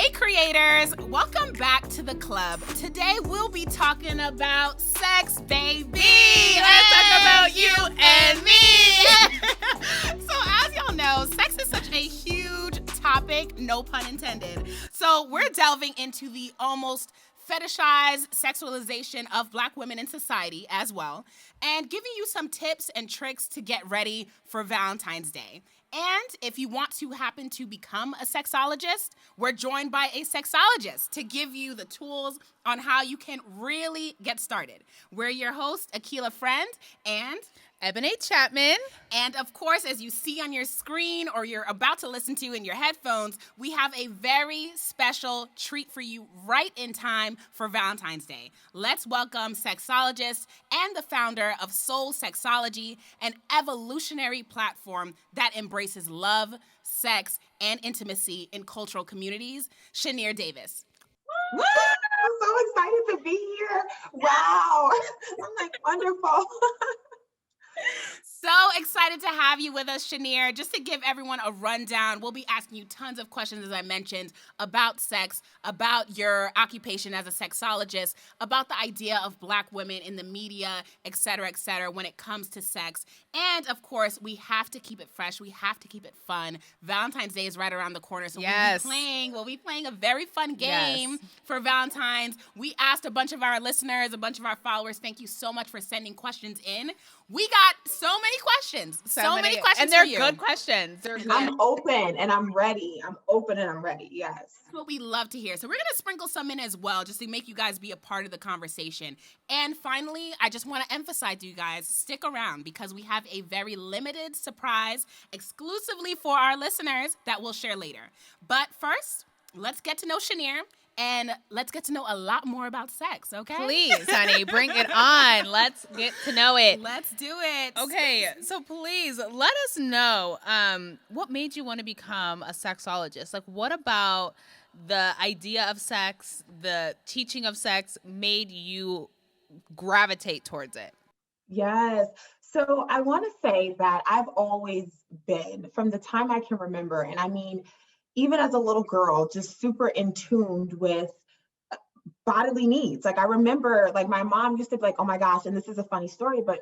Hey creators, welcome back to the club. Today we'll be talking about sex, baby. Let's talk about you and me. So as y'all know, sex is such a huge topic, no pun intended. So we're delving into the almost fetishized sexualization of Black women in society as well, and giving you some tips and tricks to get ready for Valentine's Day. And if you want to happen to become a sexologist, we're joined by a sexologist to give you the tools on how you can really get started. We're your host, Akila Friend, and Ebony Chapman. And of course, as you see on your screen or you're about to listen to in your headphones, we have a very special treat for you right in time for Valentine's Day. Let's welcome sexologist and the founder of Sexology, an evolutionary platform that embraces love, sex, and intimacy in cultural communities, Shinyere Davis. Woo! I'm so excited to be here. Wow. I'm like, wonderful. So excited to have you with us, Shinyere. Just to give everyone a rundown, we'll be asking you tons of questions, as I mentioned, about sex, about your occupation as a sexologist, about the idea of Black women in the media, et cetera, when it comes to sex. And, of course, we have to keep it fresh. We have to keep it fun. Valentine's Day is right around the corner, so we'll be playing a very fun game for Valentine's. We asked a bunch of our listeners, a bunch of our followers, thank you so much for sending questions in. We got so many questions. So many questions and they're for you. good questions. I'm open and I'm ready. Yes. That's what we love to hear. So we're going to sprinkle some in as well, just to make you guys be a part of the conversation. And finally, I just want to emphasize to you guys, stick around because we have a very limited surprise exclusively for our listeners that we'll share later. But first, let's get to know Shinyere. And let's get to know a lot more about sex, okay? Please, honey, bring it on. Let's get to know it. Let's do it. Okay, so please let us know what made you want to become a sexologist? Like, what about the idea of sex, the teaching of sex made you gravitate towards it? Yes. So I want to say that I've always been, from the time I can remember, and I mean, even as a little girl, just super in tuned with bodily needs. Like I remember, like my mom used to be like, oh my gosh, and this is a funny story, but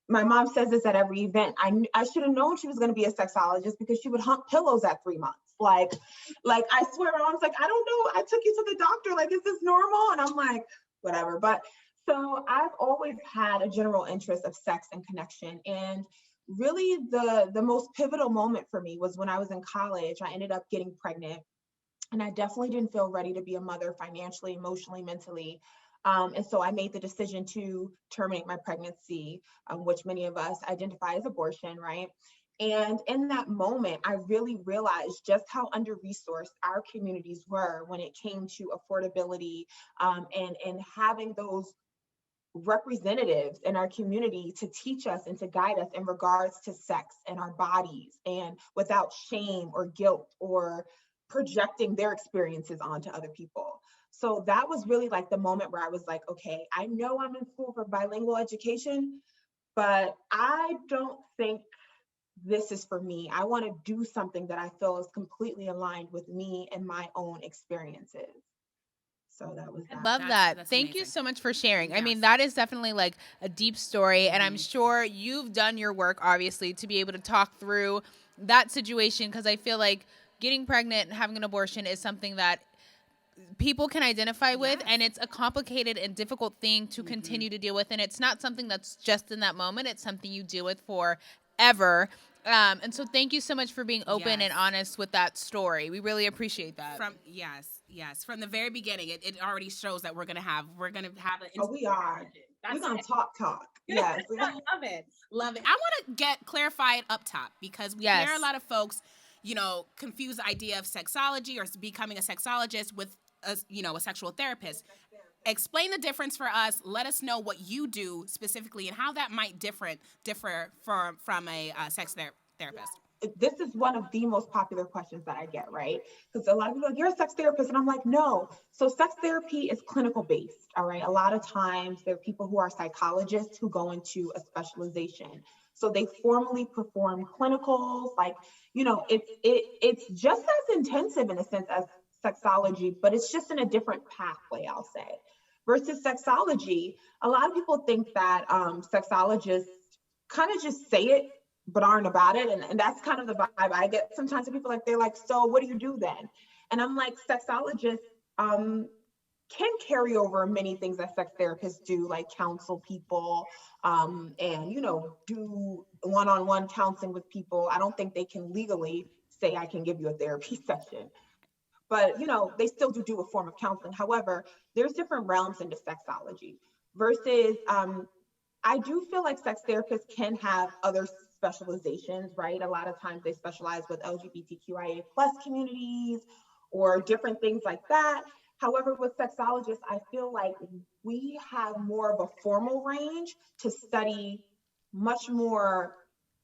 my mom says this at every event. I should have known she was going to be a sexologist because she would hump pillows at 3 months. Like I swear, my mom's like, I don't know. I took you to the doctor. Like, is this normal? And I'm like, whatever. But so I've always had a general interest of sex and connection. And really the most pivotal moment for me was when I was in college. I ended up getting pregnant and I definitely didn't feel ready to be a mother financially, emotionally, mentally. And so I made the decision to terminate my pregnancy, which many of us identify as abortion, right? And in that moment, I really realized just how under-resourced our communities were when it came to affordability and having those representatives in our community to teach us and to guide us in regards to sex and our bodies, and without shame or guilt or projecting their experiences onto other people. So that was really like the moment where I was like, okay, I know I'm in school for bilingual education, but I don't think this is for me. I want to do something that I feel is completely aligned with me and my own experiences. So that was that. I love that. That's Thank amazing. you so much for sharing. Yes. I mean, that is definitely like a deep story. And I'm sure you've done your work, obviously, to be able to talk through that situation. Because I feel like getting pregnant and having an abortion is something that people can identify with. And it's a complicated and difficult thing to continue to deal with. And it's not something that's just in that moment. It's something you deal with forever. And so thank you so much for being open and honest with that story. We really appreciate that. Yes. From the very beginning, it already shows that we're gonna have an. Oh, we are. We're gonna talk. Yes. Love it. I want to get clarified up top because we hear a lot of folks, confuse the idea of sexology or becoming a sexologist with a sexual therapist. Explain the difference for us. Let us know what you do specifically and how that might differ from a sex therapist. This is one of the most popular questions that I get, right? Because a lot of people are like, you're a sex therapist. And I'm like, no. So sex therapy is clinical based, all right? A lot of times there are people who are psychologists who go into a specialization. So they formally perform clinicals, like, it's just as intensive in a sense as sexology, but it's just in a different pathway, I'll say. Versus sexology, a lot of people think that sexologists kind of just say it, but aren't about it. And that's kind of the vibe I get sometimes. People they're like, so what do you do then? And I'm like, sexologists can carry over many things that sex therapists do, like counsel people and, do one-on-one counseling with people. I don't think they can legally say, I can give you a therapy session. But, they still do a form of counseling. However, there's different realms into sexology versus I do feel like sex therapists can have other specializations, right? A lot of times they specialize with LGBTQIA plus communities or different things like that. However, with sexologists, I feel like we have more of a formal range to study much more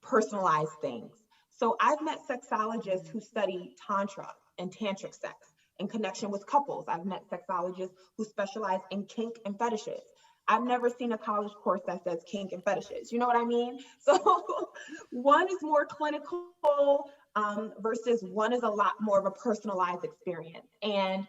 personalized things. So I've met sexologists who study tantra and tantric sex in connection with couples. I've met sexologists who specialize in kink and fetishes. I've never seen a college course that says kink and fetishes. You know what I mean? So one is more clinical versus one is a lot more of a personalized experience. And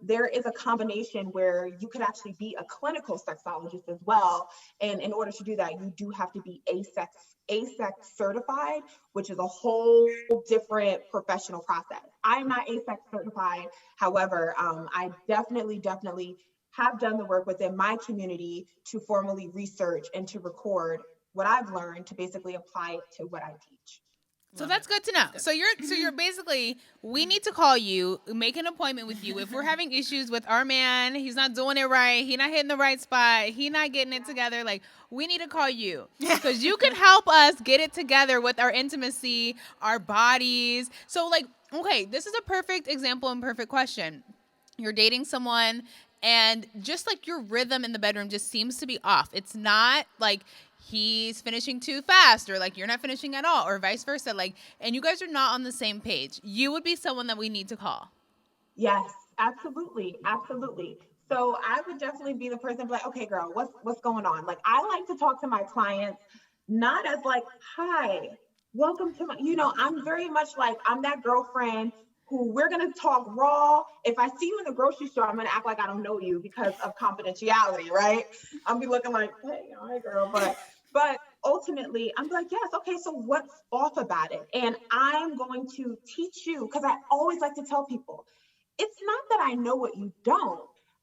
there is a combination where you could actually be a clinical sexologist as well. And in order to do that, you do have to be ASEX certified, which is a whole different professional process. I'm not ASEX certified. However, I definitely have done the work within my community to formally research and to record what I've learned to basically apply it to what I teach. So that's good to know. So you're basically, we need to call you, make an appointment with you. If we're having issues with our man, he's not doing it right, he's not hitting the right spot, he's not getting it together, we need to call you. Because you can help us get it together with our intimacy, our bodies. So okay, this is a perfect example and perfect question. You're dating someone and just your rhythm in the bedroom just seems to be off. It's not he's finishing too fast or you're not finishing at all or vice versa. And you guys are not on the same page. You would be someone that we need to call. Yes, absolutely. Absolutely. So I would definitely be the person be like, okay, girl, what's going on? I like to talk to my clients, not as hi, welcome to my, I'm very much I'm that girlfriend who we're going to talk raw. If I see you in the grocery store, I'm going to act like I don't know you because of confidentiality, right? I'll be looking hey, all right, girl. But ultimately, I'm yes, okay, so what's off about it? And I'm going to teach you, because I always like to tell people, it's not that I know what you don't.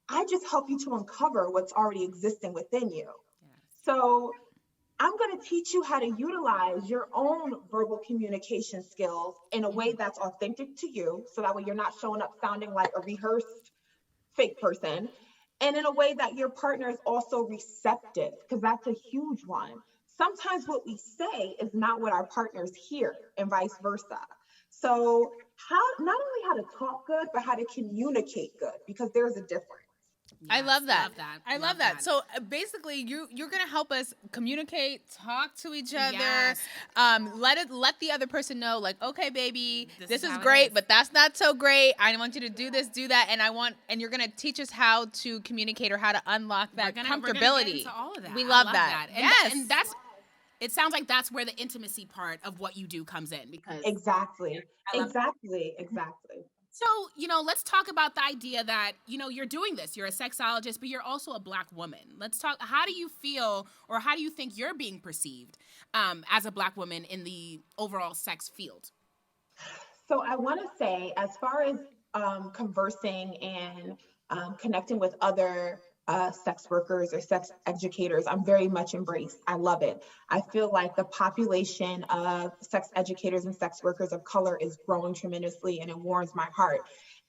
I just help you to uncover what's already existing within you. Yes. So I'm going to teach you how to utilize your own verbal communication skills in a way that's authentic to you. So that way you're not showing up sounding like a rehearsed fake person. And in a way that your partner is also receptive, because that's a huge one. Sometimes what we say is not what our partners hear and vice versa. So not only how to talk good, but how to communicate good, because there's a difference. Yes, I love that. I love that. So basically, you're gonna help us communicate, talk to each other. Yes. Let the other person know, okay, baby, this is great, but that's not so great. I want you to do this, do that, and you're gonna teach us how to communicate or how to unlock that comfortability. We're gonna get into all of that. We love that. And that's. It sounds like that's where the intimacy part of what you do comes in, because exactly. So, let's talk about the idea that, you're doing this. You're a sexologist, but you're also a Black woman. Let's talk. How do you feel, or how do you think you're being perceived as a Black woman in the overall sex field? So I want to say, as far as conversing and connecting with other sex workers or sex educators, I'm very much embraced. I love it. I feel like the population of sex educators and sex workers of color is growing tremendously, and it warms my heart.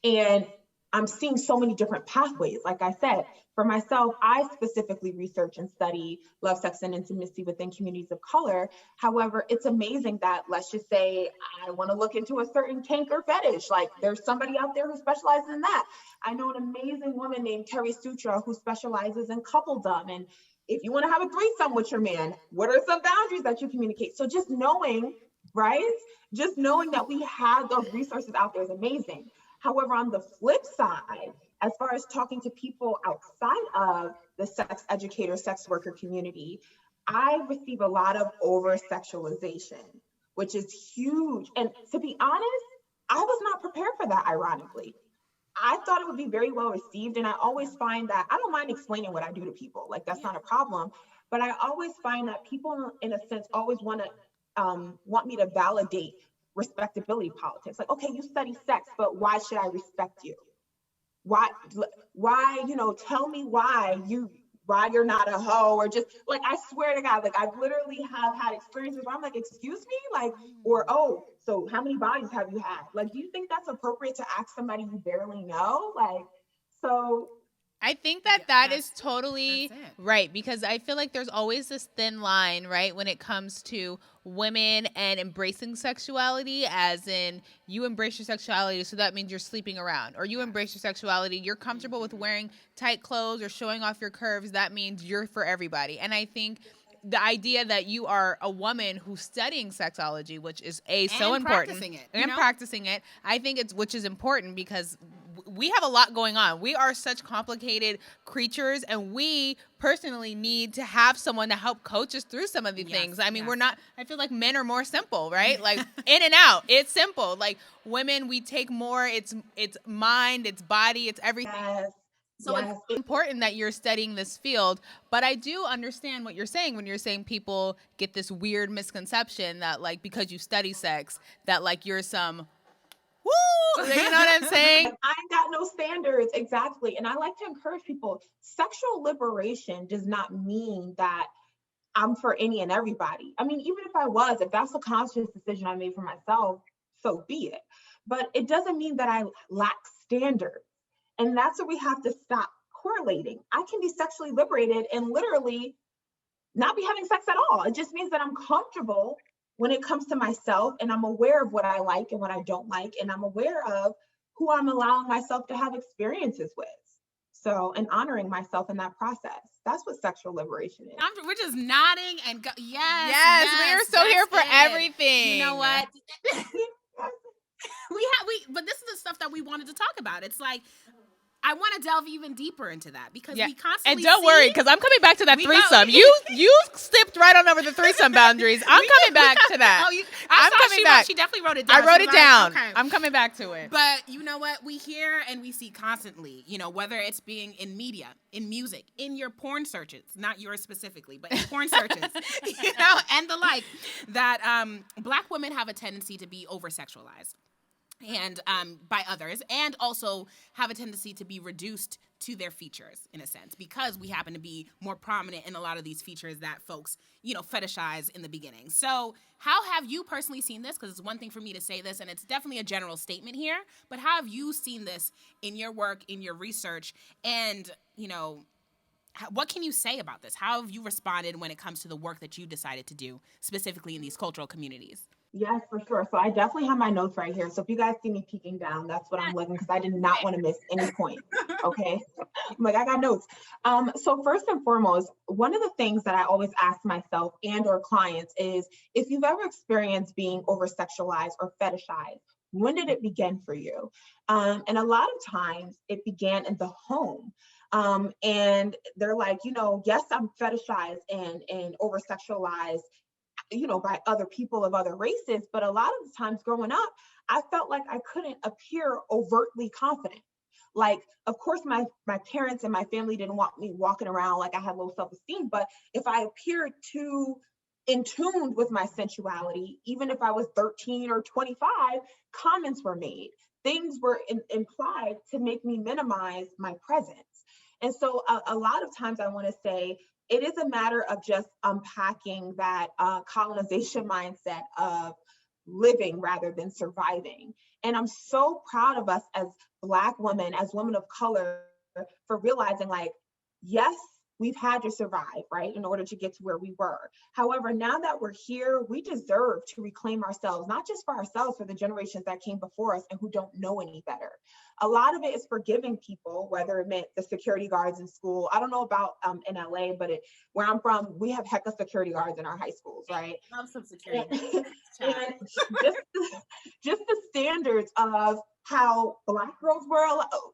And I'm seeing so many different pathways. Like I said, for myself, I specifically research and study love, sex, and intimacy within communities of color. However, it's amazing that, let's just say, I want to look into a certain kink or fetish. There's somebody out there who specializes in that. I know an amazing woman named Terry Sutra who specializes in coupledom. And if you want to have a threesome with your man, what are some boundaries that you communicate? So just knowing, right? Just knowing that we have those resources out there is amazing. However, on the flip side, as far as talking to people outside of the sex educator, sex worker community, I receive a lot of over-sexualization, which is huge. And to be honest, I was not prepared for that, ironically. I thought it would be very well received. And I always find that I don't mind explaining what I do to people. Like, that's not a problem. But I always find that people, in a sense, always want me to validate respectability politics. Like, okay, you study sex, but why should I respect you? Why, tell me why you're not a hoe, or just like, I swear to God, like, I've literally have had experiences where I'm like, excuse me, like, or, oh, so how many bodies have you had? Like, do you think that's appropriate to ask somebody you barely know? Like, so I think that is totally right, because I feel like there's always this thin line, right, when it comes to women and embracing sexuality, as in you embrace your sexuality, so that means you're sleeping around, or you embrace your sexuality, you're comfortable with wearing tight clothes or showing off your curves, that means you're for everybody. And I think the idea that you are a woman who's studying sexology, which is so important, practicing it, I think which is important, because we have a lot going on. We are such complicated creatures, and we personally need to have someone to help coach us through some of these things. I mean, I feel like men are more simple, right? Like, in and out, it's simple. Like, women, we take more, it's mind, it's body, it's everything. yes. So it's important that you're studying this field, but I do understand what you're saying when you're saying people get this weird misconception that, like, because you study sex, that, like, you're some, woo, you know what I'm saying? I ain't got no standards, exactly. And I like to encourage people, sexual liberation does not mean that I'm for any and everybody. I mean, even if that's a conscious decision I made for myself, so be it. But it doesn't mean that I lack standards. And that's where we have to stop correlating. I can be sexually liberated and literally not be having sex at all. It just means that I'm comfortable when it comes to myself, and I'm aware of what I like and what I don't like, and I'm aware of who I'm allowing myself to have experiences with. So, and honoring myself in that process. That's what sexual liberation is. We're just nodding and yes, we are so here for everything. You know what? But this is the stuff that we wanted to talk about. It's like, I want to delve even deeper into that, because we constantly and don't worry, because I'm coming back to that threesome. You stepped right on over the threesome boundaries. I'm coming back to that. I'm coming back. She definitely wrote it down. I wrote it down. Okay. I'm coming back to it. But you know what? We hear and we see constantly, whether it's being in media, in music, in your porn searches, not yours specifically, but in porn searches, and the like, that Black women have a tendency to be over-sexualized. And by others, and also have a tendency to be reduced to their features, in a sense, because we happen to be more prominent in a lot of these features that folks, fetishize in the beginning. So how have you personally seen this? Because it's one thing for me to say this, and it's definitely a general statement here, but how have you seen this in your work, in your research, and, what can you say about this? How have you responded when it comes to the work that you decided to do, specifically in these cultural communities? Yes, for sure. So I definitely have my notes right here. So if you guys see me peeking down, that's what I'm looking, because I did not want to miss any point. Okay. I'm like, I got notes. So first and foremost, one of the things that I always ask myself and or clients is, if you've ever experienced being over-sexualized or fetishized, when did it begin for you? And a lot of times it began in the home. And they're like, yes, I'm fetishized and over-sexualized, by other people of other races. But a lot of the times growing up, I felt like I couldn't appear overtly confident. Like, of course, my parents and my family didn't want me walking around like I had low self-esteem. But if I appeared too in tune with my sensuality, even if I was 13 or 25, comments were made. Things were implied to make me minimize my presence. And so a lot of times I want to say, it is a matter of just unpacking that colonization mindset of living rather than surviving. And I'm so proud of us as Black women, as women of color, for realizing, like, yes, we've had to survive, right, in order to get to where we were. However, now that we're here, we deserve to reclaim ourselves, not just for ourselves, for the generations that came before us and who don't know any better. A lot of it is forgiving people, whether it meant the security guards in school. I don't know about in LA, but where I'm from, we have hecka security guards in our high schools, right? Love some security. And just the standards of how Black girls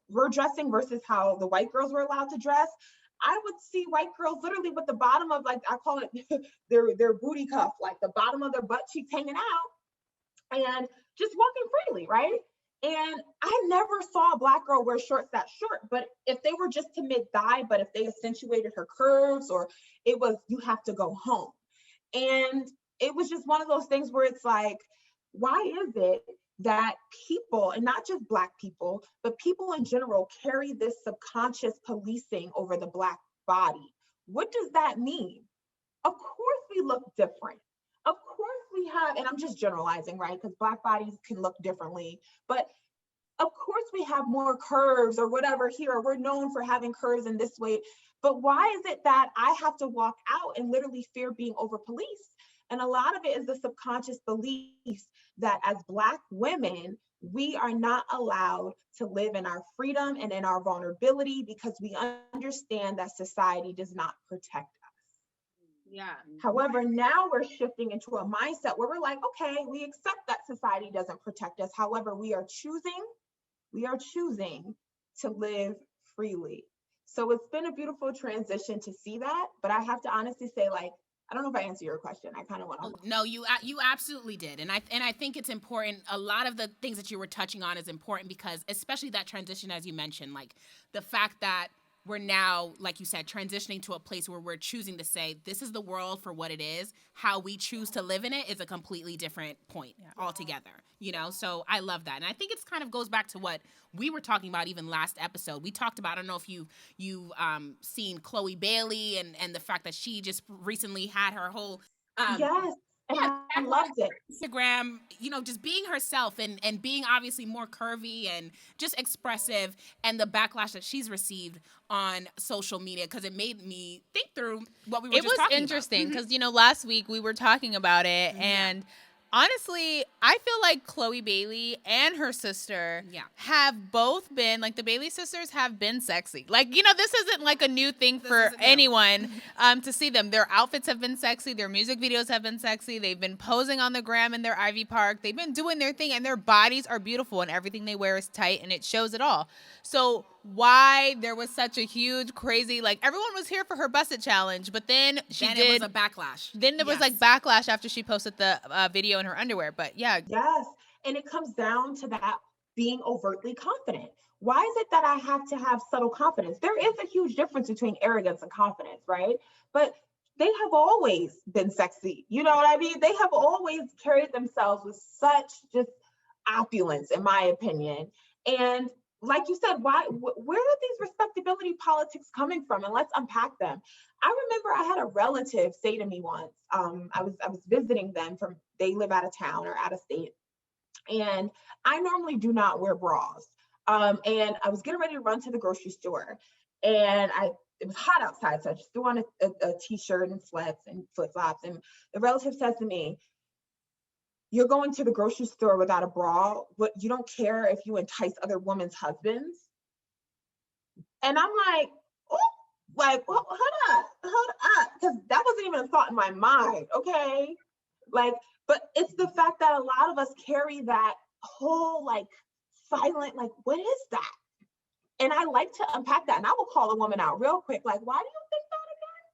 were dressing versus how the white girls were allowed to dress. I would see white girls literally with the bottom of, like, I call it their booty cuff, like the bottom of their butt cheeks hanging out, and just walking freely, right? And I never saw a Black girl wear shorts that short, but if they were just to mid-thigh, but if they accentuated her curves, or it was, you have to go home. And it was just one of those things where it's like, why is it that people, and not just Black people, but people in general, carry this subconscious policing over the Black body? What does that mean? Of course we look different. Of course we have, and I'm just generalizing, right? Because Black bodies can look differently, but of course we have more curves or whatever here. We're known for having curves in this way. But why is it that I have to walk out and literally fear being over policed? And a lot of it is the subconscious beliefs that as Black women, we are not allowed to live in our freedom and in our vulnerability because we understand that society does not protect us. Yeah. However, now we're shifting into a mindset where we're like, okay, we accept that society doesn't protect us. However, we are choosing to live freely. So it's been a beautiful transition to see that, but I have to honestly say, like, I don't know if I answered your question. I kind of went on. No, you absolutely did, and I think it's important. A lot of the things that you were touching on is important because, especially that transition, as you mentioned, like the fact that we're now, like you said, transitioning to a place where we're choosing to say, this is the world for what it is. How we choose to live in it is a completely different point altogether, you know? So I love that. And I think it's kind of goes back to what we were talking about even last episode. We talked about, I don't know if you've seen Chloe Bailey and the fact that she just recently had her whole... yes. And I loved it. Instagram, you know, just being herself and being obviously more curvy and just expressive, and the backlash that she's received on social media, because it made me think through what we were just talking about. It was interesting because, you know, last week we were talking about it, and honestly, I feel like Chloe Bailey and her sister have both been, like, the Bailey sisters have been sexy. Like, you know, this isn't like a new thing for anyone to see them. Their outfits have been sexy. Their music videos have been sexy. They've been posing on the gram in their Ivy Park. They've been doing their thing, and their bodies are beautiful, and everything they wear is tight, and it shows it all. So why there was such a huge, crazy, like, everyone was here for her Busted challenge, but then it was a backlash. Then there was like backlash after she posted the video in her underwear. But yes, and it comes down to that being overtly confident. Why is it that I have to have subtle confidence? There is a huge difference between arrogance and confidence, right? But they have always been sexy. You know what I mean? They have always carried themselves with such just opulence, in my opinion. And like you said, where are these respectability politics coming from? And let's unpack them. I remember I had a relative say to me once, I was visiting them they live out of town or out of state. And I normally do not wear bras. And I was getting ready to run to the grocery store, and it was hot outside. So I just threw on a t-shirt and sweats and flip-flops. And the relative says to me, "You're going to the grocery store without a bra, but you don't care if you entice other women's husbands?" And I'm like, oh, like, well, hold up, because that wasn't even a thought in my mind, okay? Like, but it's the fact that a lot of us carry that whole, like, silent, like, what is that? And I like to unpack that, and I will call a woman out real quick, like, why do you think that again?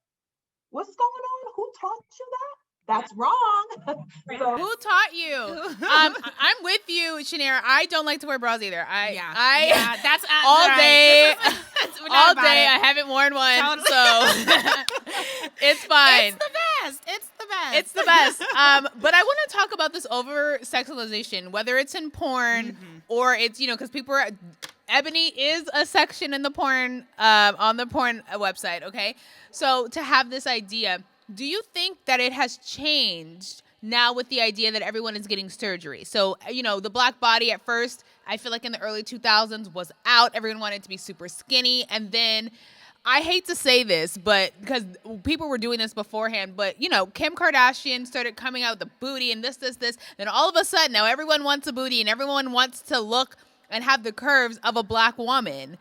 What's going on? Who taught you that? That's wrong. So, who taught you? I'm with you, Shinyere. I don't like to wear bras either. That's all day. All day. I haven't worn one, so it's fine. It's the best. But I want to talk about this over-sexualization, whether it's in porn or it's, you know, because people are... Ebony is a section in the porn, on the porn website, okay? So to have this idea... Do you think that it has changed now with the idea that everyone is getting surgery? So, you know, the Black body at first, I feel like in the early 2000s was out. Everyone wanted to be super skinny. And then, I hate to say this, but because people were doing this beforehand, but, you know, Kim Kardashian started coming out with the booty and this. Then all of a sudden, now everyone wants a booty and everyone wants to look and have the curves of a Black woman.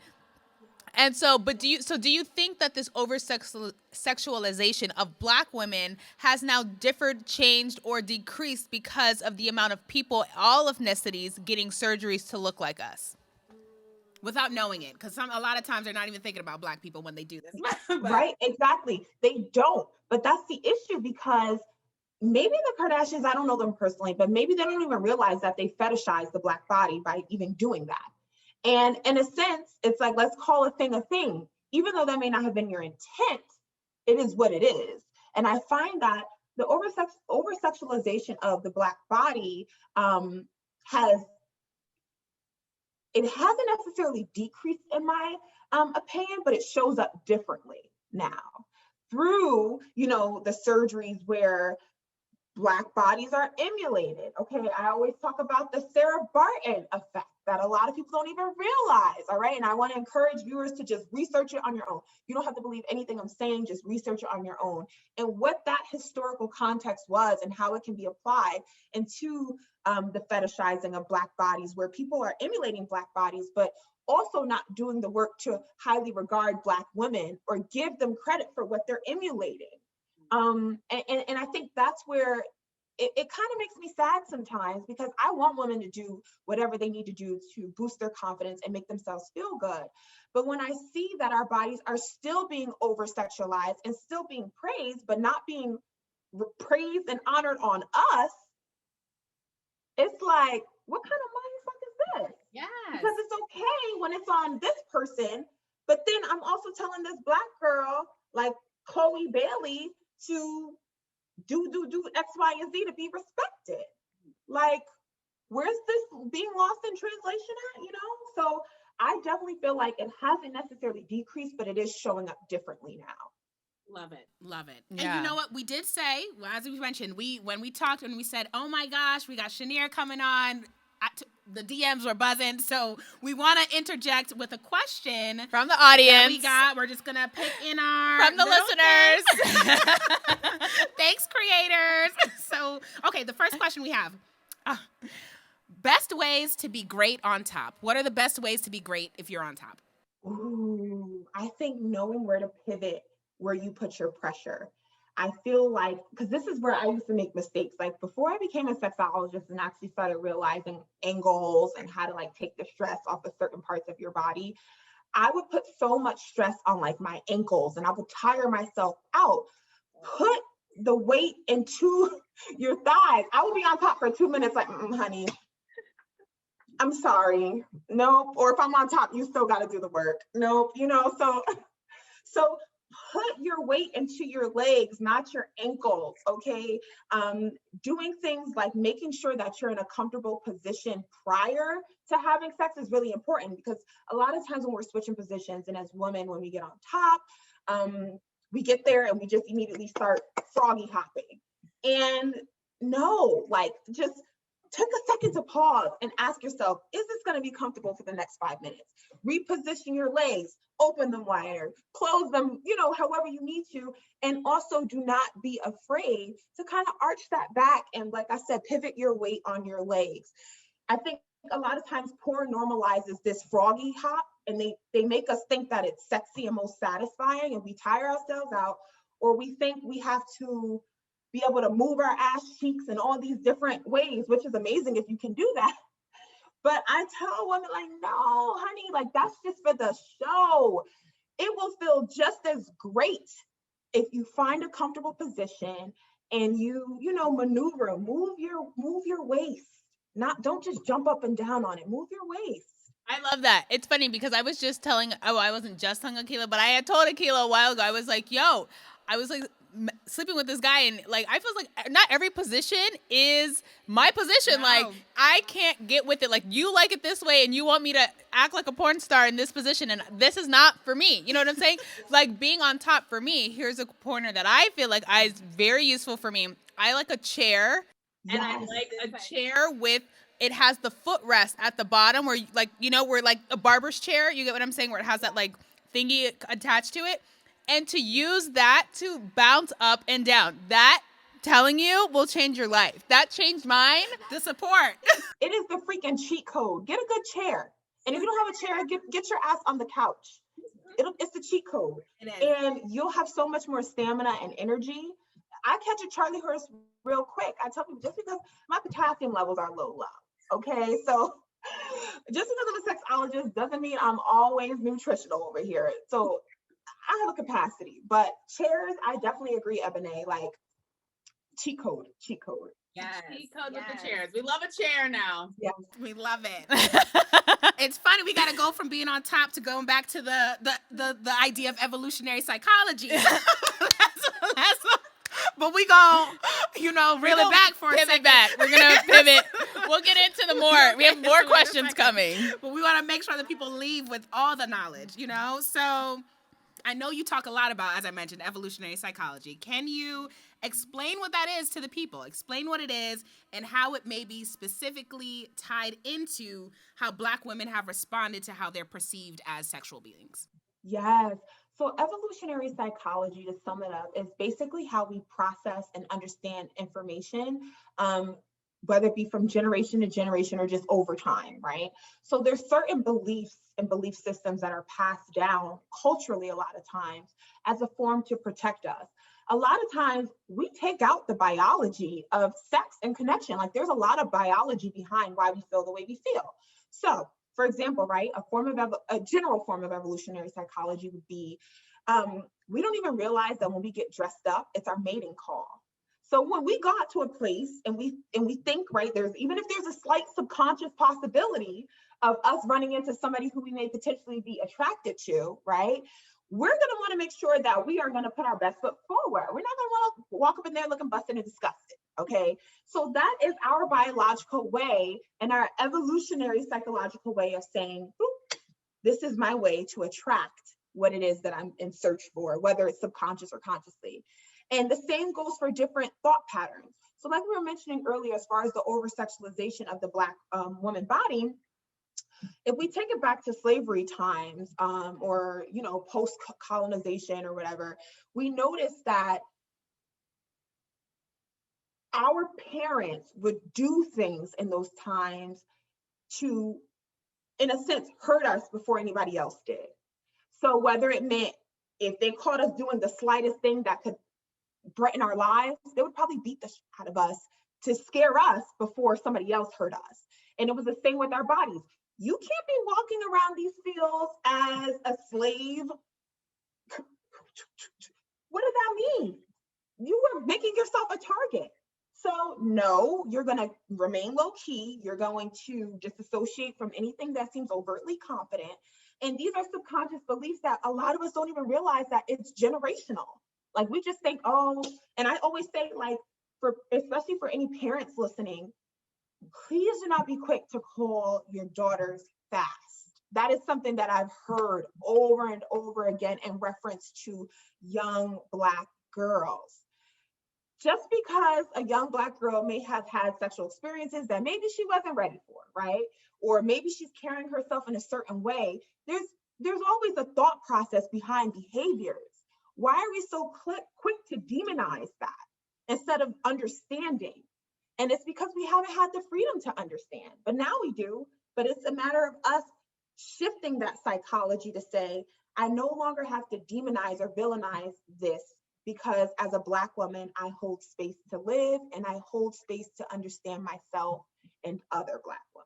And so, do you think that this over-sexualization of Black women has now differed, changed, or decreased because of the amount of people, all ethnicities, getting surgeries to look like us? Without knowing it, because a lot of times they're not even thinking about Black people when they do this. Right, exactly. They don't. But that's the issue, because maybe the Kardashians, I don't know them personally, but maybe they don't even realize that they fetishize the Black body by even doing that. And in a sense, it's like, let's call a thing. Even though that may not have been your intent, it is what it is. And I find that the over-sexualization of the Black body hasn't necessarily decreased in my opinion, but it shows up differently now through, the surgeries where Black bodies are emulated. Okay, I always talk about the Sarah Barton effect that a lot of people don't even realize. All right, and I want to encourage viewers to just research it on your own. You don't have to believe anything I'm saying, just research it on your own. And what that historical context was and how it can be applied into the fetishizing of Black bodies, where people are emulating Black bodies, but also not doing the work to highly regard Black women or give them credit for what they're emulating. And I think that's where it kind of makes me sad sometimes, because I want women to do whatever they need to do to boost their confidence and make themselves feel good. But when I see that our bodies are still being over-sexualized and still being praised, but not being praised and honored on us, it's like, what kind of mindfuck is this? Yes. Because it's okay when it's on this person, but then I'm also telling this Black girl like Chloe Bailey to do X, Y, and Z to be respected. Like, where's this being lost in translation at, So I definitely feel like it hasn't necessarily decreased, but it is showing up differently now. Love it. Yeah. And you know what we did say, as we mentioned, when we talked and we said, oh my gosh, we got Shinyere coming on, the DMs were buzzing, so we want to interject with a question from the audience. We're just gonna pick in our from the listeners. Thanks, creators. So, okay, the first question we have: best ways to be great on top. What are the best ways to be great if you're on top? Ooh, I think knowing where to pivot, where you put your pressure. I feel like, because this is where I used to make mistakes. Like, before I became a sexologist and actually started realizing angles and how to take the stress off of certain parts of your body, I would put so much stress on my ankles, and I would tire myself out. Put the weight into your thighs. I would be on top for 2 minutes, like, honey, I'm sorry. Nope. Or if I'm on top, you still got to do the work. Nope. So put your weight into your legs, not your ankles, okay? Doing things like making sure that you're in a comfortable position prior to having sex is really important, because a lot of times when we're switching positions, and as women, when we get on top, we get there and we just immediately start froggy hopping. And no, just take a second to pause and ask yourself, is this going to be comfortable for the next 5 minutes? Reposition your legs, open them wider, close them, however you need to. And also do not be afraid to kind of arch that back. And like I said, pivot your weight on your legs. I think a lot of times porn normalizes this froggy hop, and they make us think that it's sexy and most satisfying, and we tire ourselves out, or we think we have to be able to move our ass cheeks in all these different ways, which is amazing if you can do that. But I tell women, no, honey, that's just for the show. It will feel just as great if you find a comfortable position and you maneuver, move your waist. Don't just jump up and down on it. Move your waist. I love that. It's funny because I was just I wasn't just telling Akila, but I had told Akila a while ago. I was like, sleeping with this guy, and I feel like not every position is my position. No. I can't get with it. You like it this way, and you want me to act like a porn star in this position, and this is not for me. You know what I'm saying? Being on top for me. Here's a pointer that I feel like is very useful for me. I like a chair, and I like a chair with. It has the footrest at the bottom where where a barber's chair. You get what I'm saying? Where it has that thingy attached to it. And to use that to bounce up and down. That, telling you, will change your life. That changed mine. The support. It is the freaking cheat code. Get a good chair. And if you don't have a chair, get your ass on the couch. It's the cheat code. And you'll have so much more stamina and energy. I catch a Charlie horse real quick. I tell people, just because my potassium levels are low. Okay, so just because I'm a sexologist doesn't mean I'm always nutritional over here. So I have a capacity, but chairs, I definitely agree, Ebony. cheat code. Yes. Cheat code with the chairs. We love a chair now. Yes. We love it. It's funny. We got to go from being on top to going back to the idea of evolutionary psychology. But we gonna, reel it back for a second. Pivot back. We're gonna pivot. We'll get into the more. We have more questions coming. But we want to make sure that people leave with all the knowledge, So I know you talk a lot about, as I mentioned, evolutionary psychology. Can you explain what that is to the people? Explain what it is and how it may be specifically tied into how Black women have responded to how they're perceived as sexual beings. Yes. So evolutionary psychology, to sum it up, is basically how we process and understand information, whether it be from generation to generation or just over time, right? So there's certain beliefs and belief systems that are passed down culturally a lot of times as a form to protect us. A lot of times we take out the biology of sex and connection. Like there's a lot of biology behind why we feel the way we feel. So for example, right, a general form of evolutionary psychology would be, we don't even realize that when we get dressed up, it's our mating call. So when we go out to a place and we think, right, even if there's a slight subconscious possibility of us running into somebody who we may potentially be attracted to, right, we're going to want to make sure that we are going to put our best foot forward. We're not going to want to walk up in there looking busted and disgusted. Okay, so that is our biological way and our evolutionary psychological way of saying, this is my way to attract what it is that I'm in search for, whether it's subconscious or consciously. And the same goes for different thought patterns. So like we were mentioning earlier, as far as the over-sexualization of the Black woman body, if we take it back to slavery times or, post-colonization or whatever, we notice that our parents would do things in those times to, in a sense, hurt us before anybody else did. So whether it meant if they caught us doing the slightest thing that could threaten our lives, they would probably beat the shit out of us to scare us before somebody else hurt us. And it was the same with our bodies. You can't be walking around these fields as a slave. What does that mean? You were making yourself a target. So no, you're going to remain low key. You're going to disassociate from anything that seems overtly confident. And these are subconscious beliefs that a lot of us don't even realize that it's generational. Like we just think, and I always say, like, especially for any parents listening, please do not be quick to call your daughters fast. That is something that I've heard over and over again in reference to young Black girls. Just because a young Black girl may have had sexual experiences that maybe she wasn't ready for, right? Or maybe she's carrying herself in a certain way, there's always a thought process behind behaviors. Why are we so quick to demonize that instead of understanding? And it's because we haven't had the freedom to understand, but now we do. But it's a matter of us shifting that psychology to say, I no longer have to demonize or villainize this, because as a Black woman, I hold space to live and I hold space to understand myself and other Black women.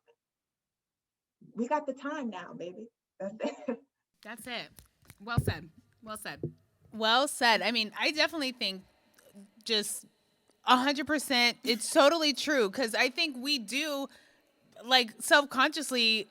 We got the time now, baby. That's it. That's it. Well said. Well said. Well said. I mean, I definitely think just 100%, it's totally true, because I think we do, like, self-consciously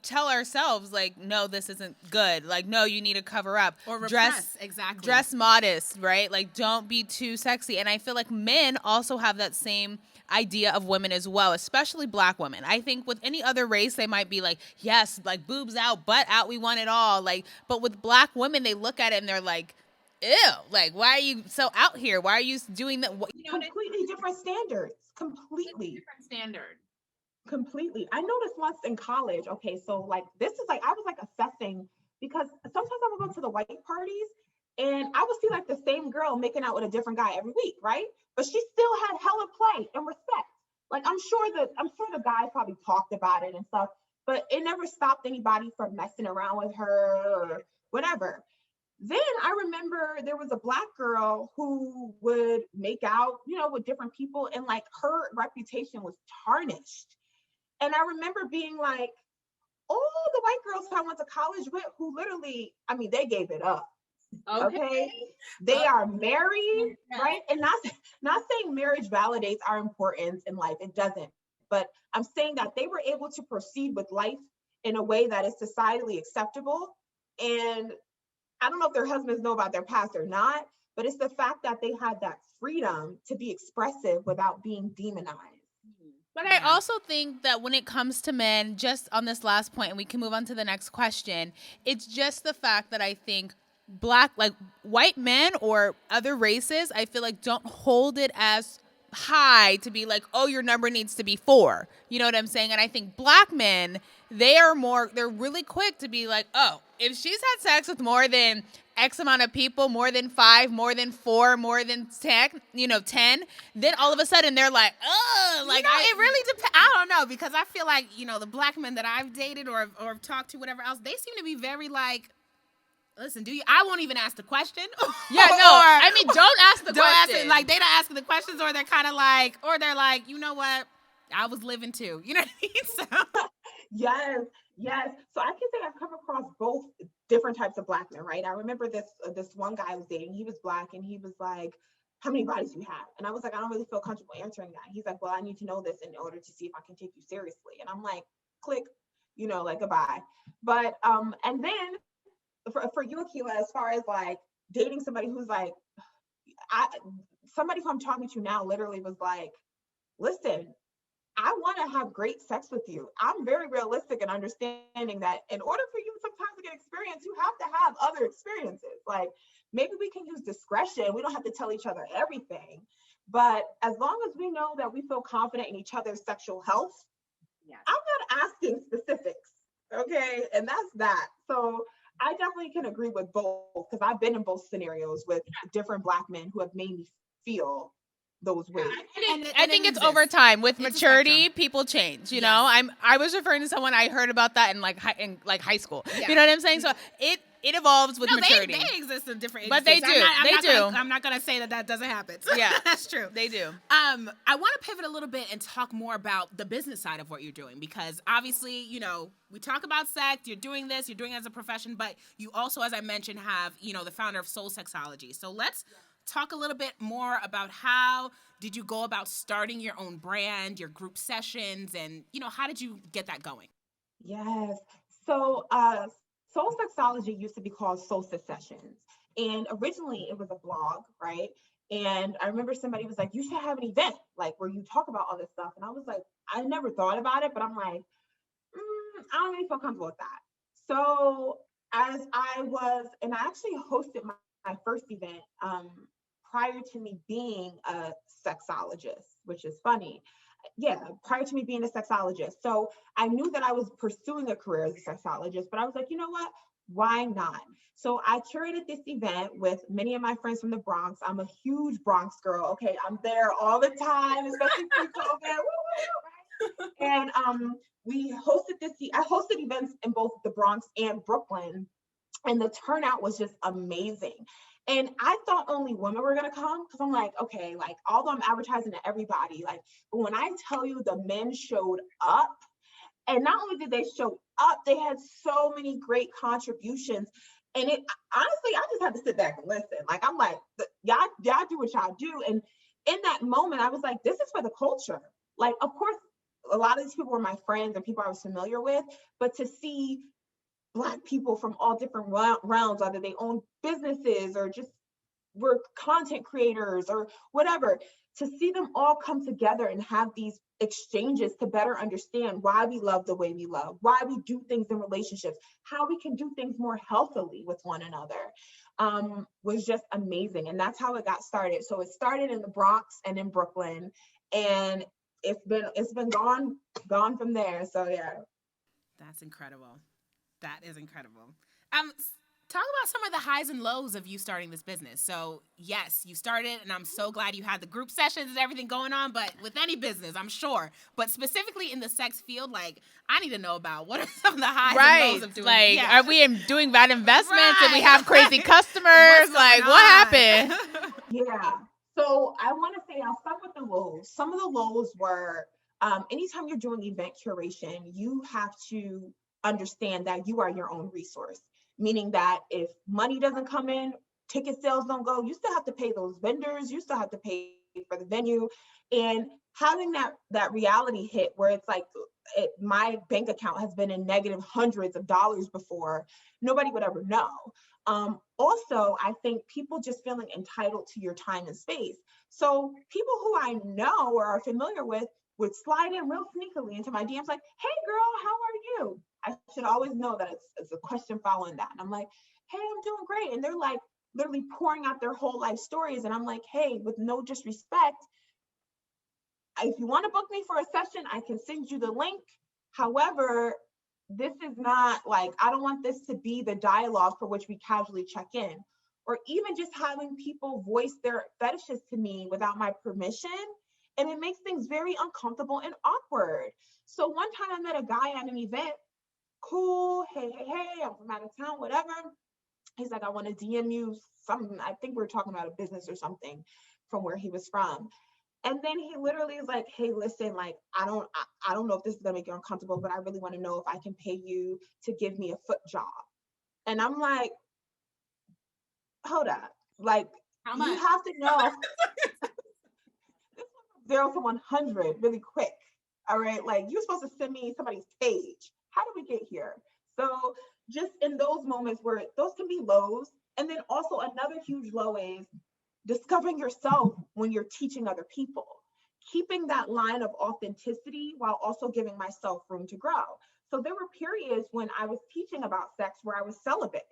tell ourselves, like, no, this isn't good. Like, no, you need to cover up. Or repress, exactly. Dress modest, right? Like, don't be too sexy. And I feel like men also have that same idea of women as well, especially Black women. I think with any other race, they might be like, yes, like, boobs out, butt out, we want it all. Like, but with Black women, they look at it and they're like, ew, like, why are you so out here? Why are you doing that? Completely different standards. Completely different standard. Completely. I noticed once in college, okay, so like this is like I was like assessing, because sometimes I would go to the white parties and I would see like the same girl making out with a different guy every week, right? But she still had hella play and respect. Like I'm sure the guys probably talked about it and stuff, but it never stopped anybody from messing around with her or whatever. Then I remember there was a Black girl who would make out, with different people, and like her reputation was tarnished. And I remember being like, all the white girls I went to college with who literally, I mean, they gave it up. Okay. They are married, right? And not saying marriage validates our importance in life. It doesn't. But I'm saying that they were able to proceed with life in a way that is societally acceptable. And I don't know if their husbands know about their past or not, but it's the fact that they had that freedom to be expressive without being demonized. But I also think that when it comes to men, just on this last point, and we can move on to the next question, it's just the fact that I think white men or other races, I feel like don't hold it as high to be like, oh, your number needs to be 4. You know what I'm saying? And I think black men, they're really quick to be like, oh, if she's had sex with more than X amount of people, more than 5, more than 4, more than 10, 10, then all of a sudden they're like, oh, like, it really depends. I don't know, because I feel like, the black men that I've dated or talked to, whatever else, they seem to be very like, listen, I won't even ask the question. Yeah, no, don't ask the question. Ask it, like, they don't ask the questions, or they're kind of like, you know what? I was living too. You know what I mean? So. Yes. So I can say I've come across both different types of black men, right? I remember this one guy I was dating. He was black, and he was like, how many bodies do you have? And I was like, I don't really feel comfortable answering that. He's like, well, I need to know this in order to see if I can take you seriously. And I'm like, click, like, goodbye. But and then for you, Akila, as far as like dating somebody who's like, somebody who I'm talking to now literally was like, listen, I want to have great sex with you. I'm very realistic in understanding that in order for you sometimes to get experience, you have to have other experiences. Like, maybe we can use discretion. We don't have to tell each other everything. But as long as we know that we feel confident in each other's sexual health, I'm not asking specifics. Okay. And that's that. So I definitely can agree with both, because I've been in both scenarios with different black men who have made me feel those ways. I think it's over time. With maturity, people change. You know, I was referring to someone I heard about that in high school. Yeah. You know what I'm saying? So it evolves with maturity. They exist in different ages. But they do. I'm not gonna say that doesn't happen. Yeah, that's true. They do. I want to pivot a little bit and talk more about the business side of what you're doing, because obviously, we talk about sex. You're doing this. You're doing it as a profession, but you also, as I mentioned, have the founder of Sexology. So let's talk a little bit more about how did you go about starting your own brand, your group sessions, and how did you get that going? Yes. So Sexology used to be called Solstice Sessions, and originally it was a blog, right? And I remember somebody was like, you should have an event like where you talk about all this stuff, and I was like, I never thought about it, but I'm like, I don't really feel comfortable with that. So as I actually hosted my first event prior to me being a sexologist, which is funny. Yeah, prior to me being a sexologist. So I knew that I was pursuing a career as a sexologist, but I was like, you know what? Why not? So I curated this event with many of my friends from the Bronx. I'm a huge Bronx girl. Okay, I'm there all the time, especially pre-COVID. And we hosted I hosted events in both the Bronx and Brooklyn, and the turnout was just amazing. And I thought only women were going to come, because I'm like, okay, like, although I'm advertising to everybody, like, but when I tell you the men showed up, and not only did they show up, they had so many great contributions. And it, honestly, I just had to sit back and listen. Like, I'm like, y'all do what y'all do. And in that moment, I was like, this is for the culture. Like, of course, a lot of these people were my friends and people I was familiar with, but to see Black people from all different realms, whether they own businesses or just were content creators or whatever, to see them all come together and have these exchanges to better understand why we love the way we love, why we do things in relationships, how we can do things more healthily with one another, was just amazing. And that's how it got started. So it started in the Bronx and in Brooklyn, and it's been gone from there. So yeah. That's incredible. That is incredible. Talk about some of the highs and lows of you starting this business. So yes, you started, and I'm so glad you had the group sessions and everything going on, but with any business, I'm sure, but specifically in the sex field, like, I need to know about what are some of the highs and lows of doing. Like, are we doing bad investments and we have crazy customers? Like, what happened? Yeah. So I want to say, I'll start with the lows. Some of the lows were, anytime you're doing event curation, you have to understand that you are your own resource. meaning that if money doesn't come in, ticket sales don't go, you still have to pay those vendors, you still have to pay for the venue. And having that reality hit where it's like, my bank account has been in negative hundreds of dollars before, nobody would ever know. Also, I think people just feeling entitled to your time and space. So people who I know or are familiar with would slide in real sneakily into my DMs like, hey girl, how are you? I should always know that it's a question following that. And I'm like, hey, I'm doing great. And they're like literally pouring out their whole life stories. And I'm like, hey, with no disrespect, if you want to book me for a session, I can send you the link. However, this is not like, I don't want this to be the dialogue for which we casually check in, or even just having people voice their fetishes to me without my permission. And it makes things very uncomfortable and awkward. So one time I met a guy at an event, cool, hey, I'm from out of town, whatever. He's like, I want to DM you something. I think we were talking about a business or something from where he was from. And then he literally is like, hey, listen, like, I don't know if this is gonna make you uncomfortable, but I really want to know if I can pay you to give me a foot job. And I'm like, hold up. Like, How you much? have to know. This was 0 to 100 really quick. All right. Like, you're supposed to send me somebody's page. How did we get here? So just in those moments where those can be lows. And then also another huge low is discovering yourself when you're teaching other people, keeping that line of authenticity while also giving myself room to grow. So there were periods when I was teaching about sex where I was celibate.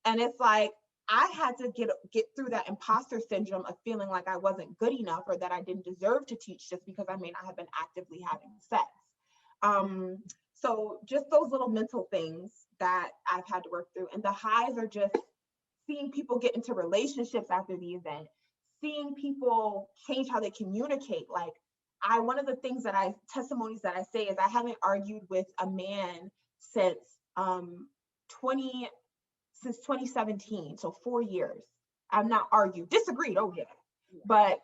And it's like, I had to get through that imposter syndrome of feeling like I wasn't good enough or that I didn't deserve to teach just because I may not have been actively having sex. So just those little mental things that I've had to work through. And the highs are just seeing people get into relationships after the event, seeing people change how they communicate. Like, one of the things testimonies that I say is I haven't argued with a man since 2017, so 4 years. I've not argued, disagreed, oh yeah, but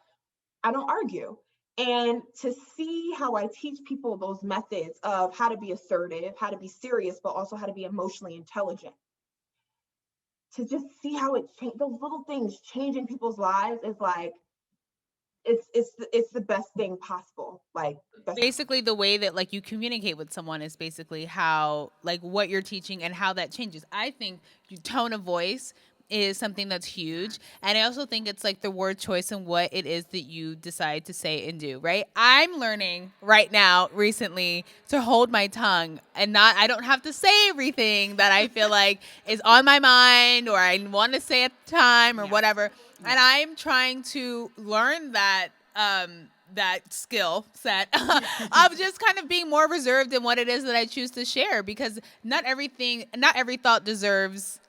I don't argue. And to see how I teach people those methods of how to be assertive, how to be serious, but also how to be emotionally intelligent, to just see how it changed, those little things changing people's lives is like, it's the best thing possible. Like, basically the way that like you communicate with someone is basically how like what you're teaching and how that changes. I think your tone of voice is something that's huge, and I also think it's like the word choice and what it is that you decide to say and do, right? I'm learning right now recently to hold my tongue and I don't have to say everything that I feel like is on my mind or I want to say at the time or whatever. And I'm trying to learn that that skill set of just kind of being more reserved in what it is that I choose to share, because not every thought deserves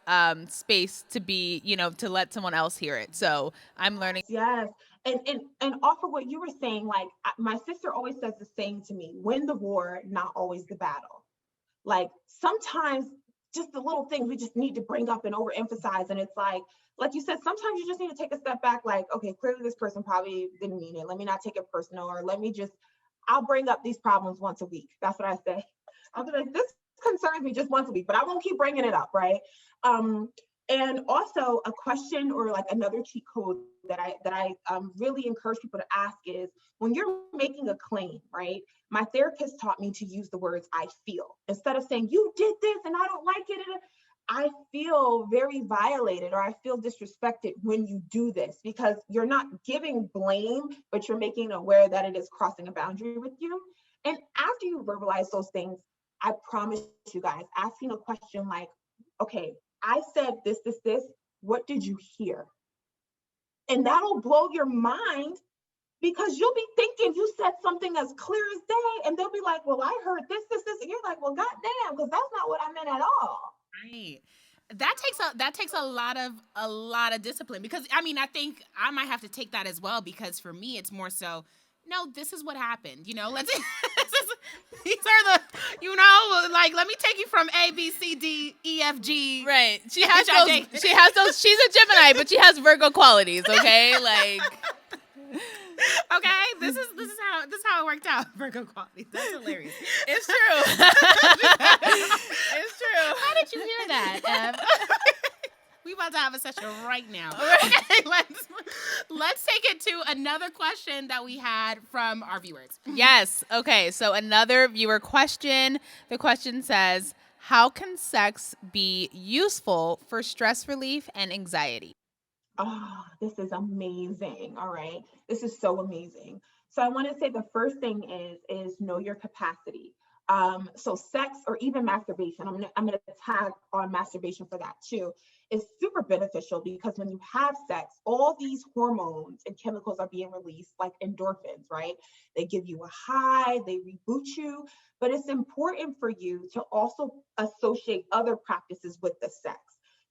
space to be, to let someone else hear it. So I'm learning. Yes. And off of what you were saying, like, my sister always says the same to me: win the war, not always the battle. Like, sometimes just the little things we just need to bring up and overemphasize. And it's like you said, sometimes you just need to take a step back. Like, okay, clearly this person probably didn't mean it. Let me not take it personal, or I'll bring up these problems once a week. That's what I say. I'll be like, this concerns me just once a week, but I won't keep bringing it up, right? And also a question or like another cheat code that I really encourage people to ask is, when you're making a claim, right? My therapist taught me to use the words "I feel" instead of saying "you did this and I don't like it." I feel very violated, or I feel disrespected when you do this, because you're not giving blame, but you're making this that it is crossing a boundary with you. And after you verbalize those things, I promise you guys, asking a question like, okay, I said this, what did you hear? And that'll blow your mind, because you'll be thinking you said something as clear as day, and they'll be like, well, I heard this, and you're like, well, goddamn, because that's not what I meant at all. Right. That takes a lot of discipline, because I mean, I think I might have to take that as well, because for me it's more so, no, this is what happened, let's these are the, like, let me take you from A, B, C, D, E, F, G. Right. She has those, she's a Gemini, but she has Virgo qualities, okay? Like, okay, this is how it worked out. Virgo qualities. That's hilarious. It's true. It's true. How did did you hear that, We about to have a session right now. Okay, let's take it to another question that we had from our viewers. Yes. Okay. So another viewer question. The question says, how can sex be useful for stress relief and anxiety? Oh, this is amazing. All right. This is so amazing. So I want to say the first thing is know your capacity. So sex or even masturbation, I'm gonna tag on masturbation for that too, is super beneficial because when you have sex, all these hormones and chemicals are being released, like endorphins, right? They give you a high, they reboot you, but it's important for you to also associate other practices with the sex.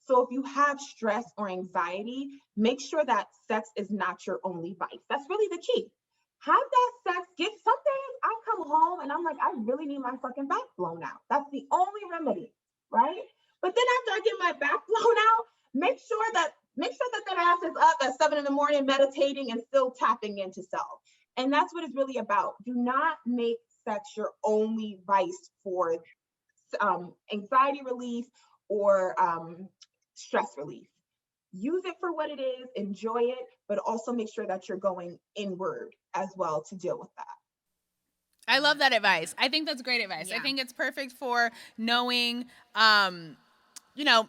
So if you have stress or anxiety, make sure that sex is not your only vice. That's really the key. Have that sex. Get some days I come home and I'm like, I really need my fucking back blown out. That's the only remedy, right? But then after I get my back blown out, make sure that ass is up at 7 a.m. meditating and still tapping into self. And that's what it's really about. Do not make sex your only vice for anxiety relief or stress relief. Use it for what it is, enjoy it, but also make sure that you're going inward as well to deal with that. I love that advice. I think that's great advice. Yeah. I think it's perfect for knowing,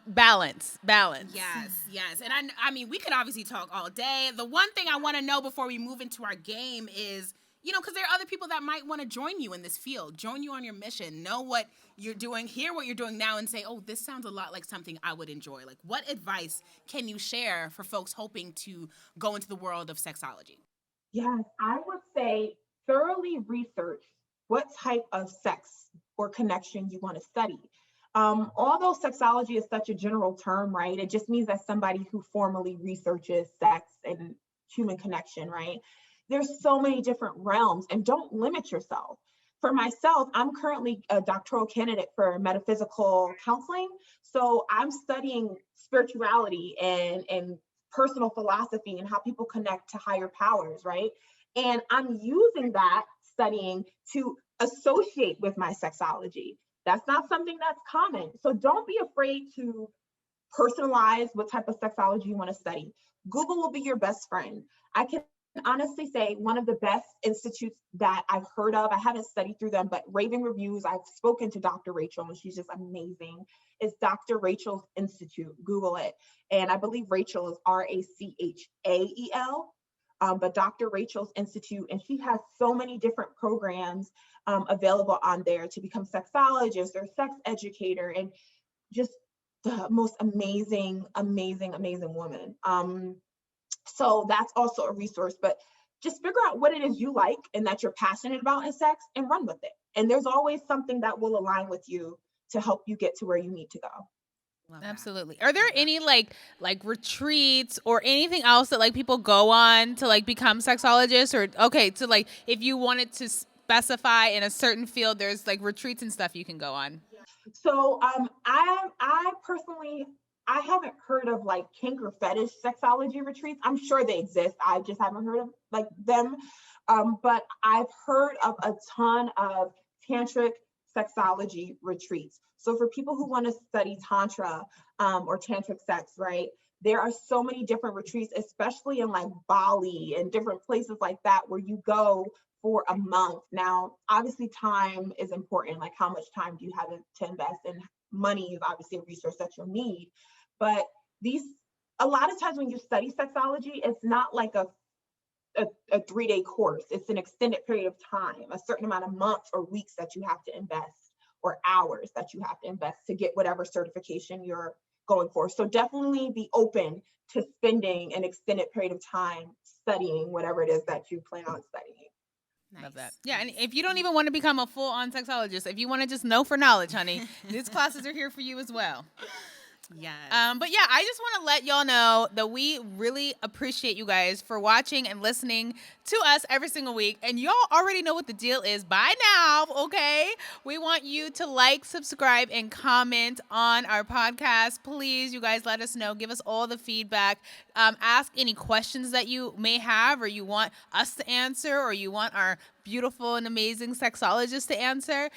balance. Yes. And I mean, we could obviously talk all day. The one thing I want to know before we move into our game is, because there are other people that might want to join you in this field, join you on your mission, know what you're doing, hear what you're doing now, and say, oh, this sounds a lot like something I would enjoy. Like, what advice can you share for folks hoping to go into the world of sexology? Yes, I would say thoroughly research what type of sex or connection you want to study. Although sexology is such a general term, right? It just means that somebody who formally researches sex and human connection, right? There's so many different realms, and don't limit yourself. For myself, I'm currently a doctoral candidate for metaphysical counseling. So I'm studying spirituality and personal philosophy and how people connect to higher powers, right? And I'm using that studying to associate with my sexology. That's not something that's common. So don't be afraid to personalize what type of sexology you want to study. Google will be your best friend. I can honestly say one of the best institutes that I've heard of, I haven't studied through them, but raving reviews, I've spoken to Dr. Rachel and she's just amazing, is Dr. Rachel's Institute. Google it. And I believe Rachel is Rachael, but Dr. Rachel's Institute, and she has so many different programs available on there to become sexologist or sex educator, and just the most amazing woman. So that's also a resource, but just figure out what it is you like and that you're passionate about in sex and run with it. And there's always something that will align with you to help you get to where you need to go. Absolutely. Are there any like retreats or anything else that like people go on to like become sexologists, or to like if you wanted to specify in a certain field, there's like retreats and stuff you can go on? So I personally, I haven't heard of like kink or fetish sexology retreats. I'm sure they exist. I just haven't heard of like them. But I've heard of a ton of tantric sexology retreats. So for people who want to study tantra or tantric sex, right? There are so many different retreats, especially in like Bali and different places like that, where you go for a month. Now, obviously time is important. Like how much time do you have to invest? And money is obviously a resource that you'll need. But a lot of times when you study sexology, it's not like a 3-day course. It's an extended period of time, a certain amount of months or weeks that you have to invest, or hours that you have to invest to get whatever certification you're going for. So definitely be open to spending an extended period of time studying whatever it is that you plan on studying. Nice. Love that. Yeah, and if you don't even want to become a full-on sexologist, if you want to just know for knowledge, honey, these classes are here for you as well. Yes. But yeah, I just want to let y'all know that we really appreciate you guys for watching and listening to us every single week. And y'all already know what the deal is by now, okay? We want you to like, subscribe, and comment on our podcast. Please, you guys, let us know. Give us all the feedback. Ask any questions that you may have, or you want us to answer, or you want our beautiful and amazing sexologist to answer.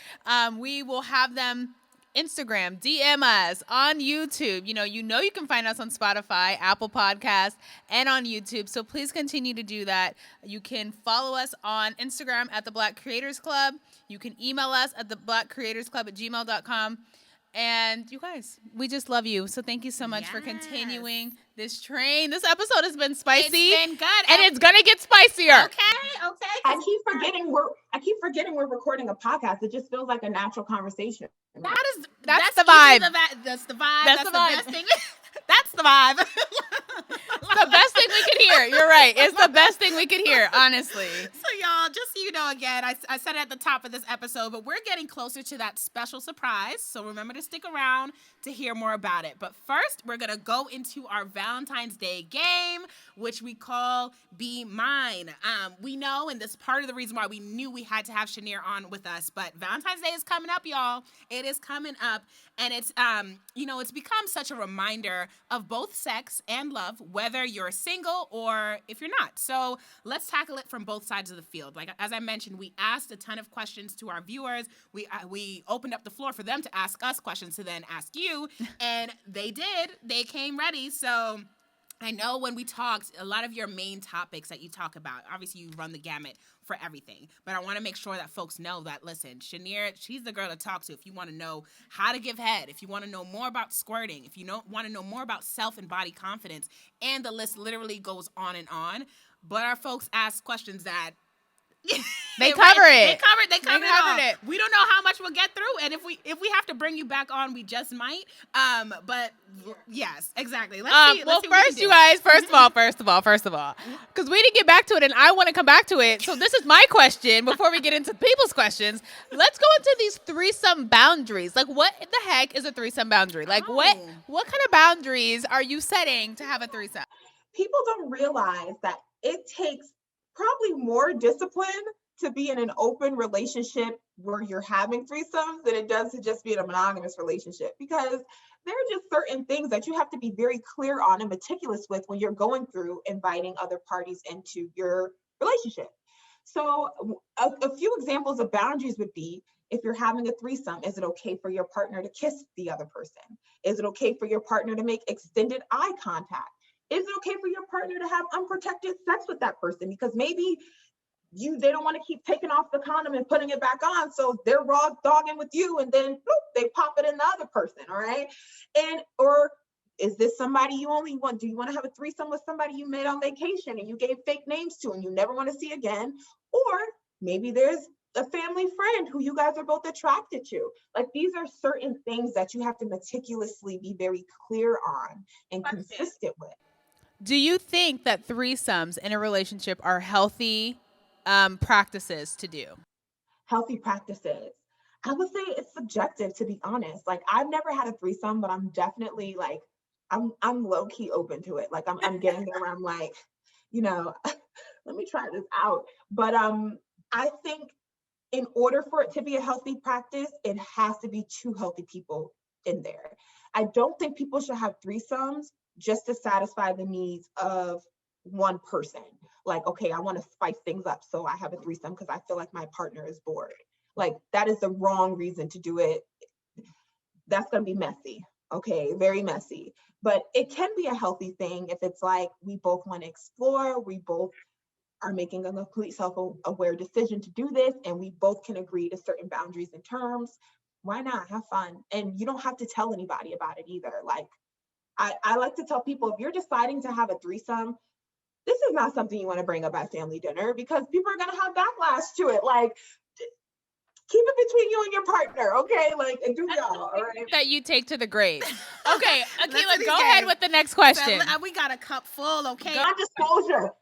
We will have them Instagram, DM us on YouTube. You know you can find us on Spotify, Apple Podcasts, and on YouTube. So please continue to do that. You can follow us on Instagram at the Black Creators Club. You can email us at theblackcreatorsclub@gmail.com. And you guys, we just love you. So thank you so much for continuing this train. This episode has been spicy. It's been good. And it's gonna get spicier. Okay. I keep forgetting we're recording a podcast. It just feels like a natural conversation. That's the vibe. That's the vibe. That's the vibe. best thing. That's the vibe. It's the best thing we could hear. You're right. It's the best thing we could hear, honestly. So y'all, just so you know, again, I said it at the top of this episode, but we're getting closer to that special surprise. So remember to stick around to hear more about it. But first, we're going to go into our Valentine's Day game, which we call Be Mine. We know, and this is part of the reason why we knew we had to have Shinyere on with us, but Valentine's Day is coming up, y'all. It is coming up. And it's, it's become such a reminder of both sex and love, whether you're single or if you're not. So let's tackle it from both sides of the field. Like, as I mentioned, we asked a ton of questions to our viewers. We opened up the floor for them to ask us questions to then ask you. And they did. They came ready. So I know when we talked, a lot of your main topics that you talk about, obviously you run the gamut for everything. But I want to make sure that folks know that, listen, Shinyere, she's the girl to talk to if you want to know how to give head, if you want to know more about squirting, if you want to know more about self and body confidence, and the list literally goes on and on. But our folks ask questions that They cover it. They covered it. We don't know how much we'll get through, and if we have to bring you back on, we just might. But yes, exactly. Let's see first, you guys. First of all, because we didn't get back to it, and I want to come back to it. So this is my question before we get into people's questions. Let's go into these threesome boundaries. Like, what the heck is a threesome boundary? Like, what kind of boundaries are you setting to have a threesome? People don't realize that it takes probably more discipline to be in an open relationship where you're having threesomes than it does to just be in a monogamous relationship, because there are just certain things that you have to be very clear on and meticulous with when you're going through inviting other parties into your relationship. So a few examples of boundaries would be, if you're having a threesome, is it okay for your partner to kiss the other person? Is it okay for your partner to make extended eye contact? Is it okay for your partner to have unprotected sex with that person? Because maybe they don't want to keep taking off the condom and putting it back on, so they're raw dogging with you, and then they pop it in the other person, all right? Or is this somebody you only want? Do you want to have a threesome with somebody you met on vacation and you gave fake names to and you never want to see again? Or maybe there's a family friend who you guys are both attracted to. Like, these are certain things that you have to meticulously be very clear on and consistent with. Do you think that threesomes in a relationship are healthy practices to do? Healthy practices. I would say it's subjective, to be honest. Like, I've never had a threesome, but I'm definitely like, I'm low key open to it. Like, I'm getting there where I'm like, let me try this out. But I think in order for it to be a healthy practice, it has to be two healthy people in there. I don't think people should have threesomes just to satisfy the needs of one person. Like, okay, I want to spice things up, so I have a threesome because I feel like my partner is bored. Like, that is the wrong reason to do it. That's going to be messy. Okay, very messy. But it can be a healthy thing if it's like, we both want to explore, we both are making a complete self-aware decision to do this, and we both can agree to certain boundaries and terms. Why not? Have fun. And you don't have to tell anybody about it either. Like, I like to tell people, if you're deciding to have a threesome, this is not something you want to bring up at family dinner, because people are going to have backlash to it. Like, keep it between you and your partner, okay? Like, and do y'all, all right? That you take to the grave. Okay, Akila, go ahead with the next question. We got a cup full, okay?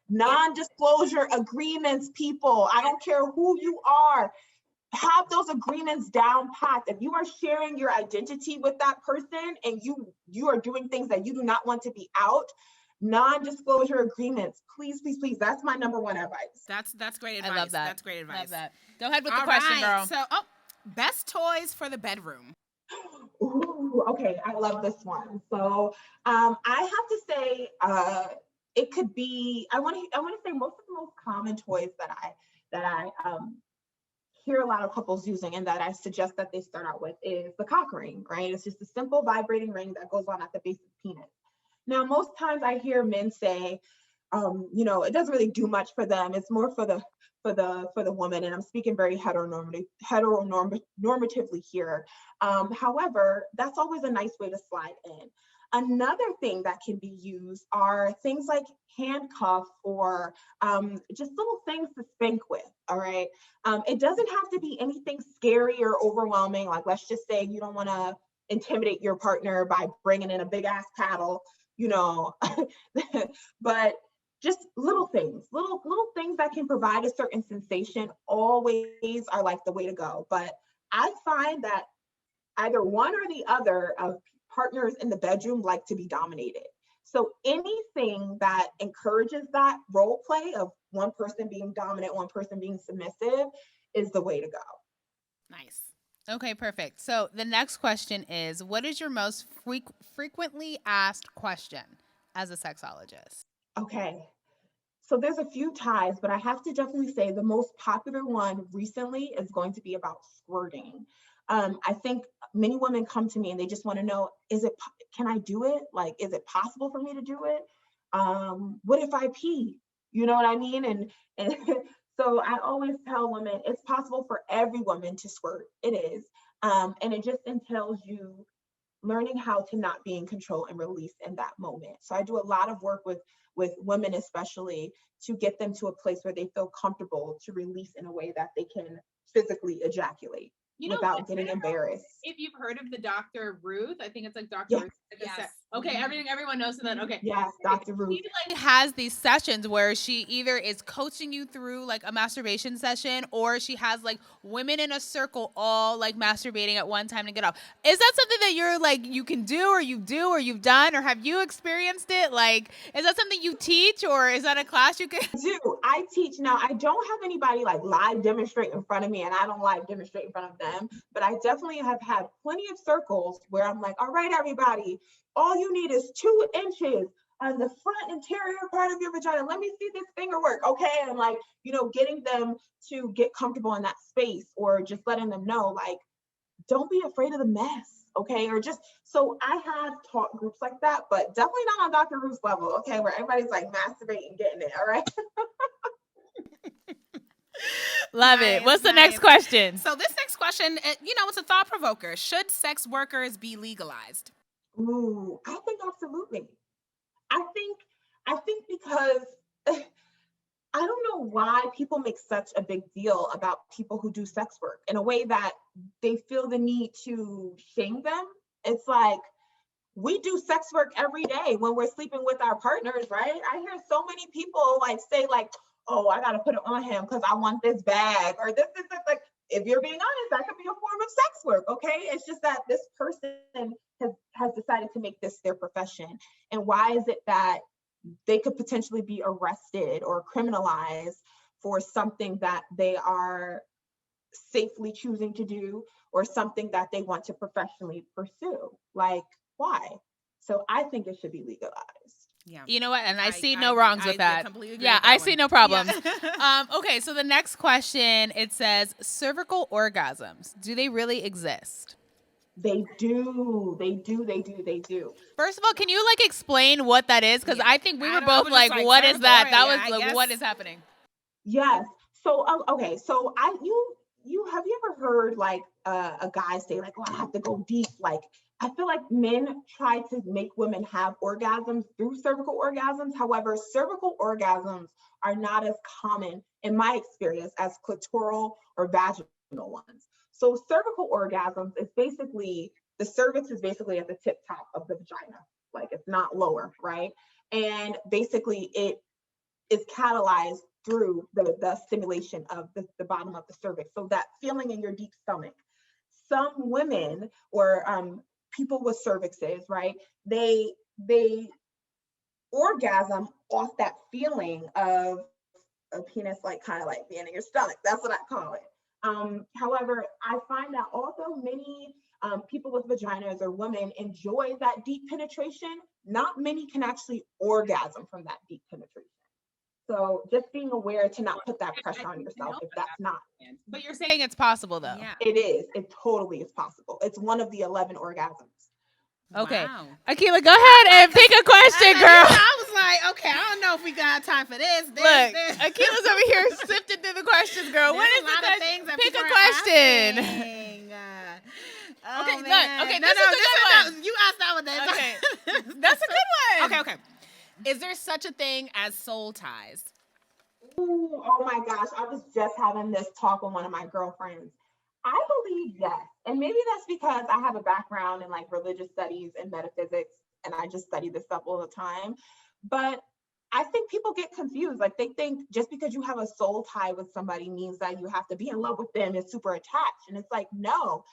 Non-disclosure agreements, people. I don't care who you are. Have those agreements down pat. If you are sharing your identity with that person and you are doing things that you do not want to be out, non-disclosure agreements, please. That's my number one advice. That's great advice. I love that. That's great advice. Love that. Go ahead with the question, girl. So, best toys for the bedroom. Ooh, okay, I love this one. So, I have to say, it could be. I want to say most of the most common toys that I hear a lot of couples using and that I suggest that they start out with is the cock ring, right? It's just a simple vibrating ring that goes on at the base of the penis. Now, most times I hear men say, it doesn't really do much for them. It's more for the woman, and I'm speaking very heteronormatively here. However, that's always a nice way to slide in. Another thing that can be used are things like handcuffs or just little things to spank with. All right. It doesn't have to be anything scary or overwhelming. Like, let's just say you don't want to intimidate your partner by bringing in a big ass paddle, but just little things that can provide a certain sensation always are like the way to go. But I find that either one or the other of partners in the bedroom like to be dominated. So anything that encourages that role play of one person being dominant, one person being submissive is the way to go. Nice. Okay, perfect. So the next question is, what is your most frequently asked question as a sexologist? Okay. So there's a few ties, but I have to definitely say the most popular one recently is going to be about squirting. I think many women come to me and they just want to know, can I do it? Like, is it possible for me to do it? What if I pee? You know what I mean? And so I always tell women it's possible for every woman to squirt. It is. And it just entails you learning how to not be in control and release in that moment. So I do a lot of work with women, especially to get them to a place where they feel comfortable to release in a way that they can physically ejaculate without getting embarrassed. If you've heard of the Dr. Ruth, I think it's like Dr. Ruth. Yes. Okay, everyone knows that. Okay. Yes, Dr. Ruth. She has these sessions where she either is coaching you through like a masturbation session, or she has like women in a circle all like masturbating at one time to get off. Is that something that you're like, you can do or you've done, or have you experienced it? Like, is that something you teach, or is that a class you can do? I teach. Now, I don't have anybody like live demonstrate in front of me, and I don't live demonstrate in front of them, but I definitely have had plenty of circles where I'm like, all right, everybody, all you need is 2 inches on the front interior part of your vagina. Let me see this finger work. Okay. And like, getting them to get comfortable in that space, or just letting them know, like, don't be afraid of the mess. Okay. Or just, so I have taught groups like that, but definitely not on Dr. Ruth's level. Okay. Where everybody's like masturbating, getting it. All right. Love it. What's the next question? So this next question, it's a thought provoker. Should sex workers be legalized? Ooh, I think absolutely. I think because I don't know why people make such a big deal about people who do sex work in a way that they feel the need to shame them. It's like, we do sex work every day when we're sleeping with our partners, right? I hear so many people like say like, oh, I got to put it on him because I want this bag, or this. Like, if you're being honest, that could be a form of sex work. Okay. It's just that this person has decided to make this their profession. And why is it that they could potentially be arrested or criminalized for something that they are safely choosing to do, or something that they want to professionally pursue? Like, why? So I think it should be legalized. Yeah. You know what? And I see no wrongs with that. Yeah, I see no problems. Yeah. Okay, so the next question, it says, cervical orgasms, do they really exist? They do. First of all, can you like explain what that is? Because I think we were both like, what is that? That was like, what is happening? Yes. So, okay. So you have you ever heard like a guy say like, oh, I have to go deep. Like, I feel like men try to make women have orgasms through cervical orgasms. However, cervical orgasms are not as common in my experience as clitoral or vaginal ones. So cervical orgasms is basically, the cervix is basically at the tip top of the vagina. Like, it's not lower, right? And basically it is catalyzed through the stimulation of the bottom of the cervix. So that feeling in your deep stomach. Some women or people with cervixes, right? They orgasm off that feeling of a penis, like kind of like being in your stomach. That's what I call it. However, I find that although many people with vaginas or women enjoy that deep penetration, not many can actually orgasm from that deep penetration. So just being aware to not put that pressure on yourself if that's not. But you're saying it's possible though. Yeah. It is. It totally is possible. It's one of the 11 orgasms. Okay. Wow. Akila, go ahead and pick a question, girl. I was like, okay, I don't know if we got time for this. Look, Akila's over here sifting through the questions, girl. What is a lot the of question? things that Pick people a are question. asking. Okay, look. Man. Okay, no, this is a good one. You asked that one then. Okay. That's a good one. Okay. Is there such a thing as soul ties? Ooh, oh my gosh. I was just having this talk with one of my girlfriends. I believe yes. And maybe that's because I have a background in like religious studies and metaphysics, and I just study this stuff all the time. But I think people get confused. Like they think just because you have a soul tie with somebody means that you have to be in love with them and super attached. And it's like, no,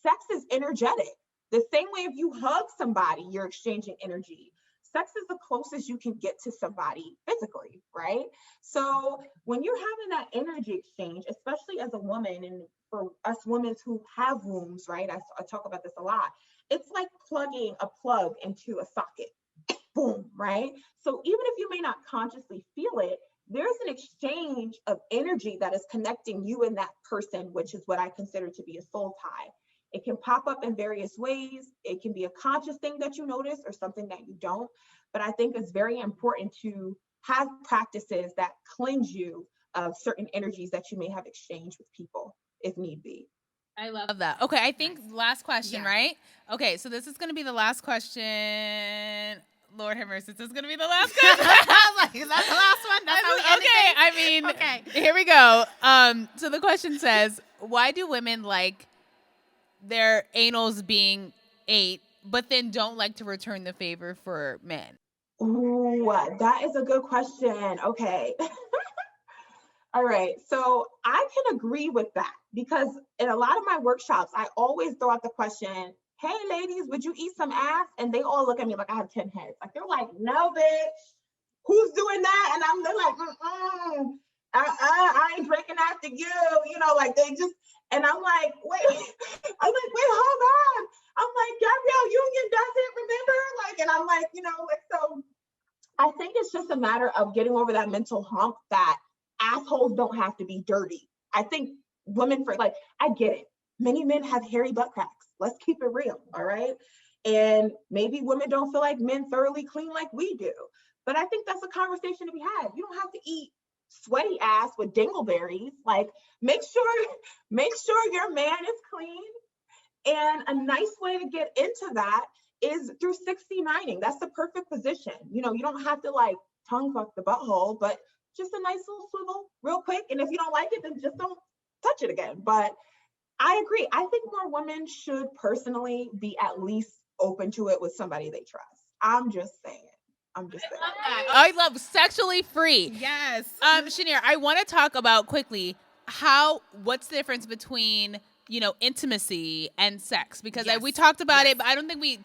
sex is energetic. The same way if you hug somebody, you're exchanging energy. Sex is the closest you can get to somebody physically, right? So when you're having that energy exchange, especially as a woman, and for us women who have wombs, right? I talk about this a lot. It's like plugging a plug into a socket. Boom, right? So even if you may not consciously feel it, there's an exchange of energy that is connecting you and that person, which is what I consider to be a soul tie. It can pop up in various ways. It can be a conscious thing that you notice or something that you don't. But I think it's very important to have practices that cleanse you of certain energies that you may have exchanged with people if need be. I love that. Okay, I think last question, Yeah. right? Okay, so this is going to be the last question. Lord have mercy, this is going to be the last question. I was like, is that the last one? That's how we end Okay, it? I mean, Okay. Here we go. So the question says, why do women like their anals being ate, but then don't like to return the favor for men? Ooh, that is a good question. Okay. All right. So I can agree with that because in a lot of my workshops, I always throw out the question, hey, ladies, would you eat some ass? And they all look at me like I have 10 heads. Like they're like, no, bitch, who's doing that? And they're like, I ain't drinking after you. You know, like they just, and I'm like, wait, hold on. I'm like, Gabrielle Union doesn't remember. Like, and I'm like, like, so I think it's just a matter of getting over that mental hump that assholes don't have to be dirty. I think women I get it. Many men have hairy butt cracks. Let's keep it real, all right? And maybe women don't feel like men thoroughly clean like we do. But I think that's a conversation to be had. You don't have to eat sweaty ass with dingleberries. Like, make sure your man is clean. And a nice way to get into that is through 69ing. That's the perfect position. You don't have to like tongue fuck the butthole, but just a nice little swivel real quick. And if you don't like it, then just don't touch it again. But I agree. I think more women should personally be at least open to it with somebody they trust. I'm just saying. I love sexually free. Yes. Shinyere, I want to talk about quickly what's the difference between intimacy and sex, because we talked about it, but I don't think we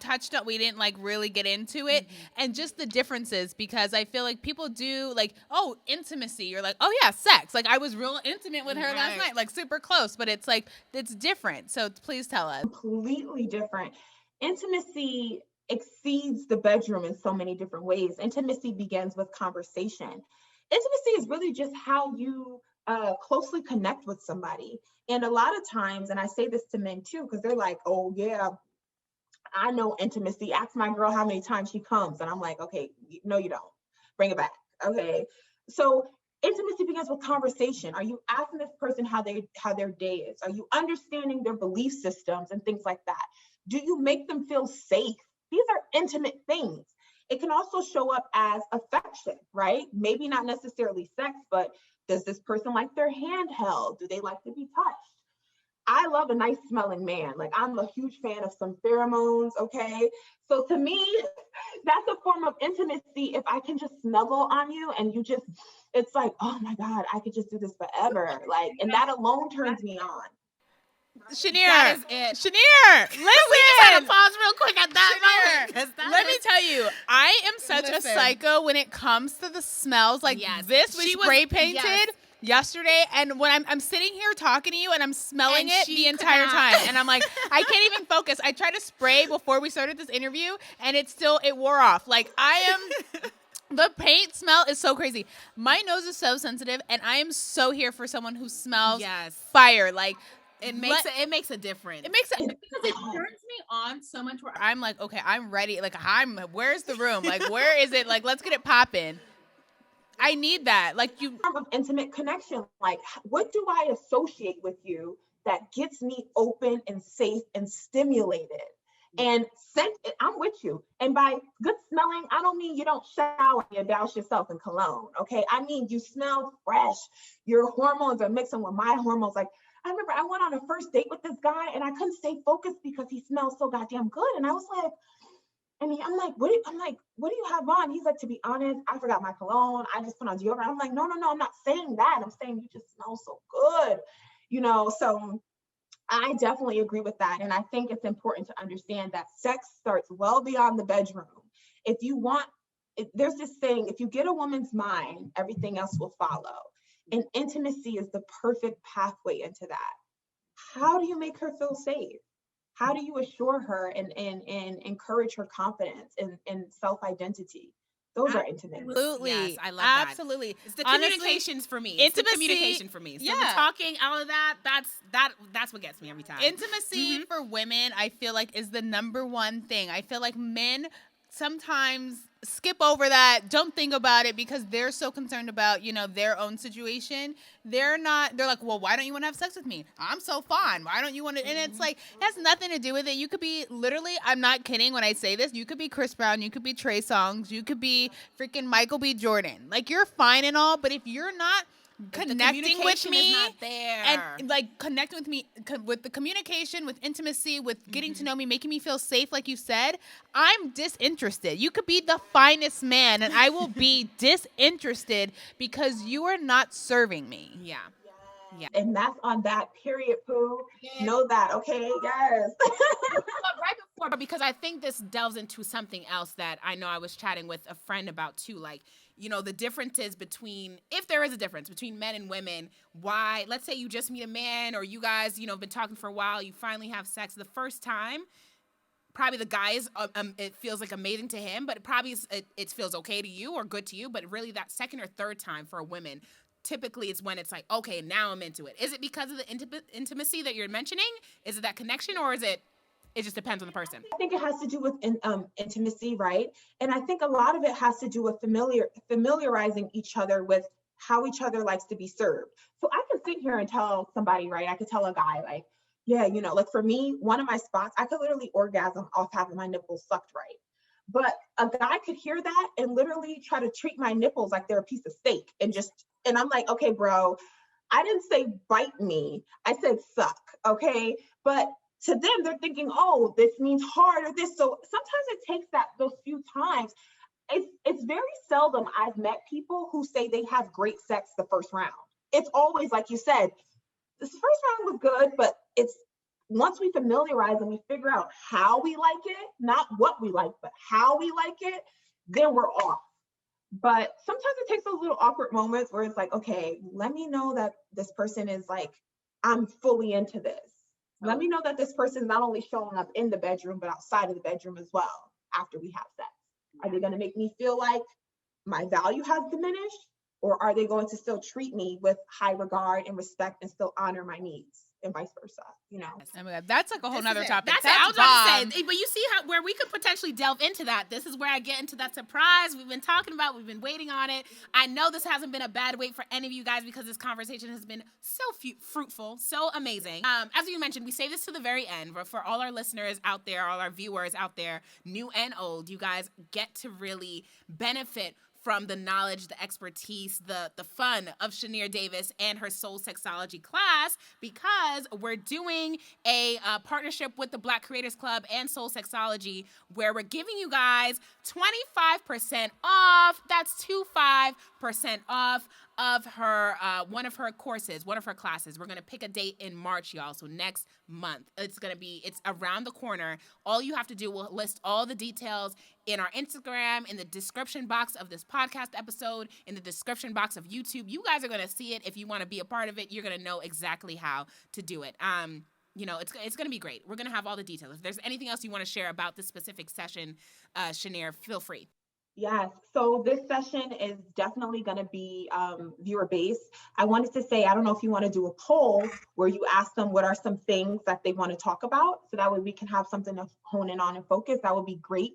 didn't like really get into it, and just the differences, because I feel like people do like, oh, intimacy, you're like, oh yeah, sex, like I was real intimate with her last night, like super close, but it's like, it's different. So please tell us. Completely different. Intimacy exceeds the bedroom in so many different ways. Intimacy begins with conversation. Intimacy is really just how you closely connect with somebody. And a lot of times, and I say this to men too, because they're like, oh yeah, I know intimacy. Ask my girl how many times she comes. And I'm like, okay, no, you don't. Bring it back. Okay. So intimacy begins with conversation. Are you asking this person how their day is? Are you understanding their belief systems and things like that? Do you make them feel safe? These are intimate things. It can also show up as affection, right? Maybe not necessarily sex, but does this person like their hand held? Do they like to be touched? I love a nice smelling man. Like, I'm a huge fan of some pheromones, okay? So to me, that's a form of intimacy. If I can just snuggle on you and it's like, oh my God, I could just do this forever. Like, and that alone turns me on. Shinyere, that is it. Shinyere, listen. We just had to pause real quick at that moment. Let me tell you, I am such a psycho when it comes to the smells. Like, this was spray painted yesterday, and when I'm sitting here talking to you and I'm smelling it the entire time, and I'm like, I can't even focus. I tried to spray before we started this interview, and it wore off. Like, I am The paint smell is so crazy. My nose is so sensitive, and I am so here for someone who smells fire. Like it makes a difference. It makes it because it turns me on so much. Where I'm like, okay, I'm ready. Like where's the room? Like where is it? Like let's get it popping. I need that. Like you form of intimate connection. Like what do I associate with you that gets me open and safe and stimulated? And scent, I'm with you. And by good smelling, I don't mean you don't shower and you douse yourself in cologne. Okay. I mean, you smell fresh. Your hormones are mixing with my hormones. Like, I remember I went on a first date with this guy and I couldn't stay focused because he smelled so goddamn good. And I was like, I'm like, what do you have on? He's like, to be honest, I forgot my cologne. I just put on deodorant. I'm like, no, I'm not saying that. I'm saying you just smell so good, so I definitely agree with that. And I think it's important to understand that sex starts well beyond the bedroom. If you want, there's this saying, if you get a woman's mind, everything else will follow. And intimacy is the perfect pathway into that. How do you make her feel safe? How do you assure her and encourage her confidence and self-identity? Those are intimate. Absolutely. Yes, I love that. Absolutely. It's the communications for me. It's the communication for me. So the talking, all of that, that's what gets me every time. Intimacy for women, I feel like, is the number one thing. I feel like men sometimes skip over that, don't think about it because they're so concerned about, their own situation. They're like, well, why don't you want to have sex with me? I'm so fun. Why don't you want to? And it's like, it has nothing to do with it. You could be literally, I'm not kidding when I say this, you could be Chris Brown, you could be Trey Songz, you could be freaking Michael B. Jordan. Like, you're fine and all, but if you're not connecting with me and like connecting with me with the communication, with intimacy, with getting to know me, making me feel safe, like you said, I'm disinterested. You could be the finest man and I will be disinterested because you are not serving me. Yeah. And that's on that, period, Pooh. Know that, okay? Yes. But right before, because I think this delves into something else that I know I was chatting with a friend about too, like, the differences between, if there is a difference between men and women, why, let's say you just meet a man or you guys, been talking for a while, you finally have sex the first time, probably the guy is, it feels like amazing to him, but it feels okay to you or good to you, but really that second or third time for a woman, typically it's when it's like, okay, now I'm into it. Is it because of the intimacy that you're mentioning? Is it that connection, or is it just depends on the person? I think it has to do with intimacy, right? And I think a lot of it has to do with familiarizing each other with how each other likes to be served. So I can sit here and tell somebody, right? I could tell a guy like, yeah, like for me, one of my spots, I could literally orgasm off having my nipples sucked right. But a guy could hear that and literally try to treat my nipples like they're a piece of steak and I'm like, okay, bro, I didn't say bite me. I said suck, okay? But to them, they're thinking, oh, this means hard or this. So sometimes it takes those few times. It's very seldom I've met people who say they have great sex the first round. It's always, like you said, this first round was good, but it's once we familiarize and we figure out how we like it, not what we like, but how we like it, then we're off. But sometimes it takes those little awkward moments where it's like, okay, let me know that this person is like, I'm fully into this. Let me know that this person is not only showing up in the bedroom, but outside of the bedroom as well after we have sex. Are they going to make me feel like my value has diminished? Or are they going to still treat me with high regard and respect and still honor my needs? And vice versa, Oh my God, that's like a whole nother topic. That's I was about to say, but you see where we could potentially delve into that. This is where I get into that surprise we've been talking about. We've been waiting on it. I know this hasn't been a bad wait for any of you guys because this conversation has been so fruitful, so amazing. As you mentioned, we say this to the very end, but for all our listeners out there, all our viewers out there, new and old, you guys get to really benefit from the knowledge, the expertise, the fun of Shinyere Davis and her Soul Sexology class, because we're doing a partnership with the Black Creators Club and Soul Sexology, where we're giving you guys 25% off. That's 25% off of her one of her courses, one of her classes. We're gonna pick a date in March, y'all. So next month, it's around the corner. All you have to do, we'll list all the details in our Instagram, in the description box of this podcast episode, in the description box of YouTube. You guys are gonna see it. If you want to be a part of it, you're gonna know exactly how to do it. It's gonna be great. We're gonna have all the details. If there's anything else you want to share about this specific session, Shinyere, feel free. Yes. So this session is definitely going to be viewer based. I wanted to say, I don't know if you want to do a poll where you ask them what are some things that they want to talk about. So that way we can have something to hone in on and focus. That would be great.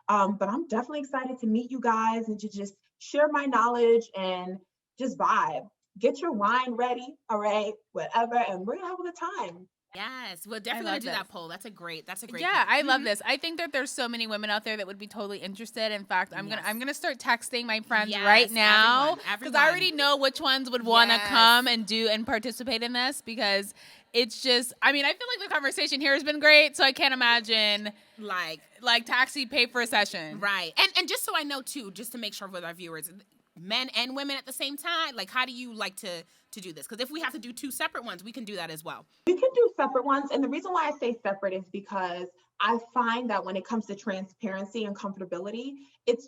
But I'm definitely excited to meet you guys and to just share my knowledge and just vibe. Get your wine ready, all right, whatever, and we're gonna have a good time. Yes, we're definitely gonna do that poll. That's a great. Yeah, point. I love this. I think that there's so many women out there that would be totally interested. In fact, I'm gonna start texting my friends right now because I already know which ones would want to come and do and participate in this, because it's just, I mean, I feel like the conversation here has been great, so I can't imagine like taxi pay for a session. Right. And just so I know too, just to make sure with our viewers, men and women at the same time, like how do you like to do this? Because if we have to do two separate ones, we can do that as well. We can do separate ones. And the reason why I say separate is because I find that when it comes to transparency and comfortability, it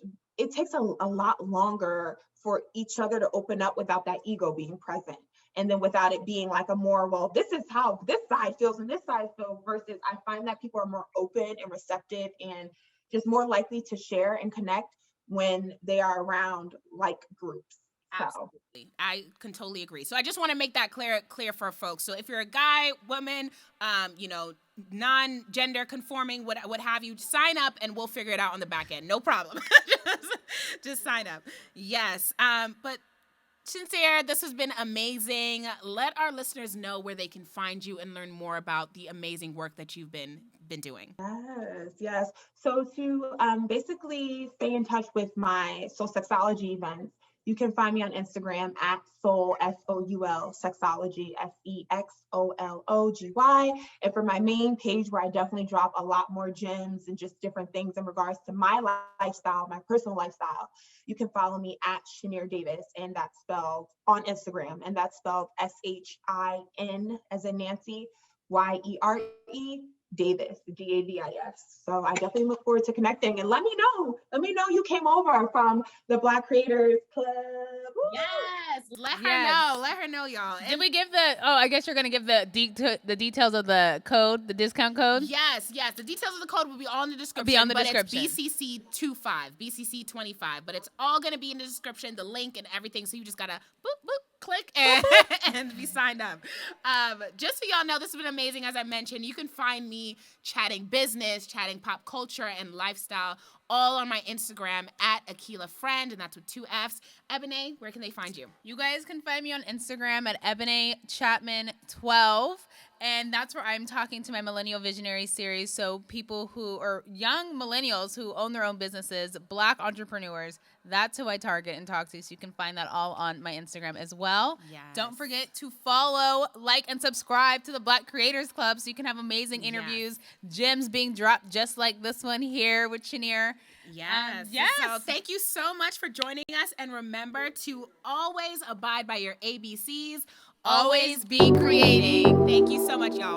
takes a lot longer for each other to open up without that ego being present. And then without it being like a more, well, this is how this side feels and this side feels, versus I find that people are more open and receptive and just more likely to share and connect when they are around like groups. Absolutely. I can totally agree. So I just want to make that clear for folks. So if you're a guy, woman, non-gender conforming, what have you, sign up and we'll figure it out on the back end. No problem. just sign up. Yes. But Shinyere, this has been amazing. Let our listeners know where they can find you and learn more about the amazing work that you've been doing. Yes. So to basically stay in touch with my Sexology events, you can find me on Instagram at Soul, SOUL, Sexology, SEXOLOGY. And for my main page, where I definitely drop a lot more gems and just different things in regards to my lifestyle, my personal lifestyle, you can follow me at Shinyere Davis, and that's spelled on Instagram, and that's spelled SHIN as in Nancy, YERE. Davis, DAVIS. So I definitely look forward to connecting, and let me know you came over from the Black Creators Club. Woo! Yes, let her know, y'all. Did we give I guess you're gonna give the details of the code, the discount code? Yes, the details of the code will be all in the description. It's BCC 25, but it's all gonna be in the description, the link and everything, so you just gotta boop boop click and be signed up. Just so y'all know, this has been amazing. As I mentioned, you can find me chatting business, chatting pop culture and lifestyle, all on my Instagram at Akila Friend, and that's with 2 F's. Ebony, where can they find you? You guys can find me on Instagram at Ebony Chapman 12. And that's where I'm talking to my Millennial Visionary series. So people who are young millennials who own their own businesses, Black entrepreneurs, that's who I target and talk to. So you can find that all on my Instagram as well. Yes. Don't forget to follow, like, and subscribe to the Black Creators Club so you can have amazing interviews, gems being dropped just like this one here with Shinyere. Yes. So thank you so much for joining us. And remember to always abide by your ABCs. Always be creating. Thank you so much, y'all.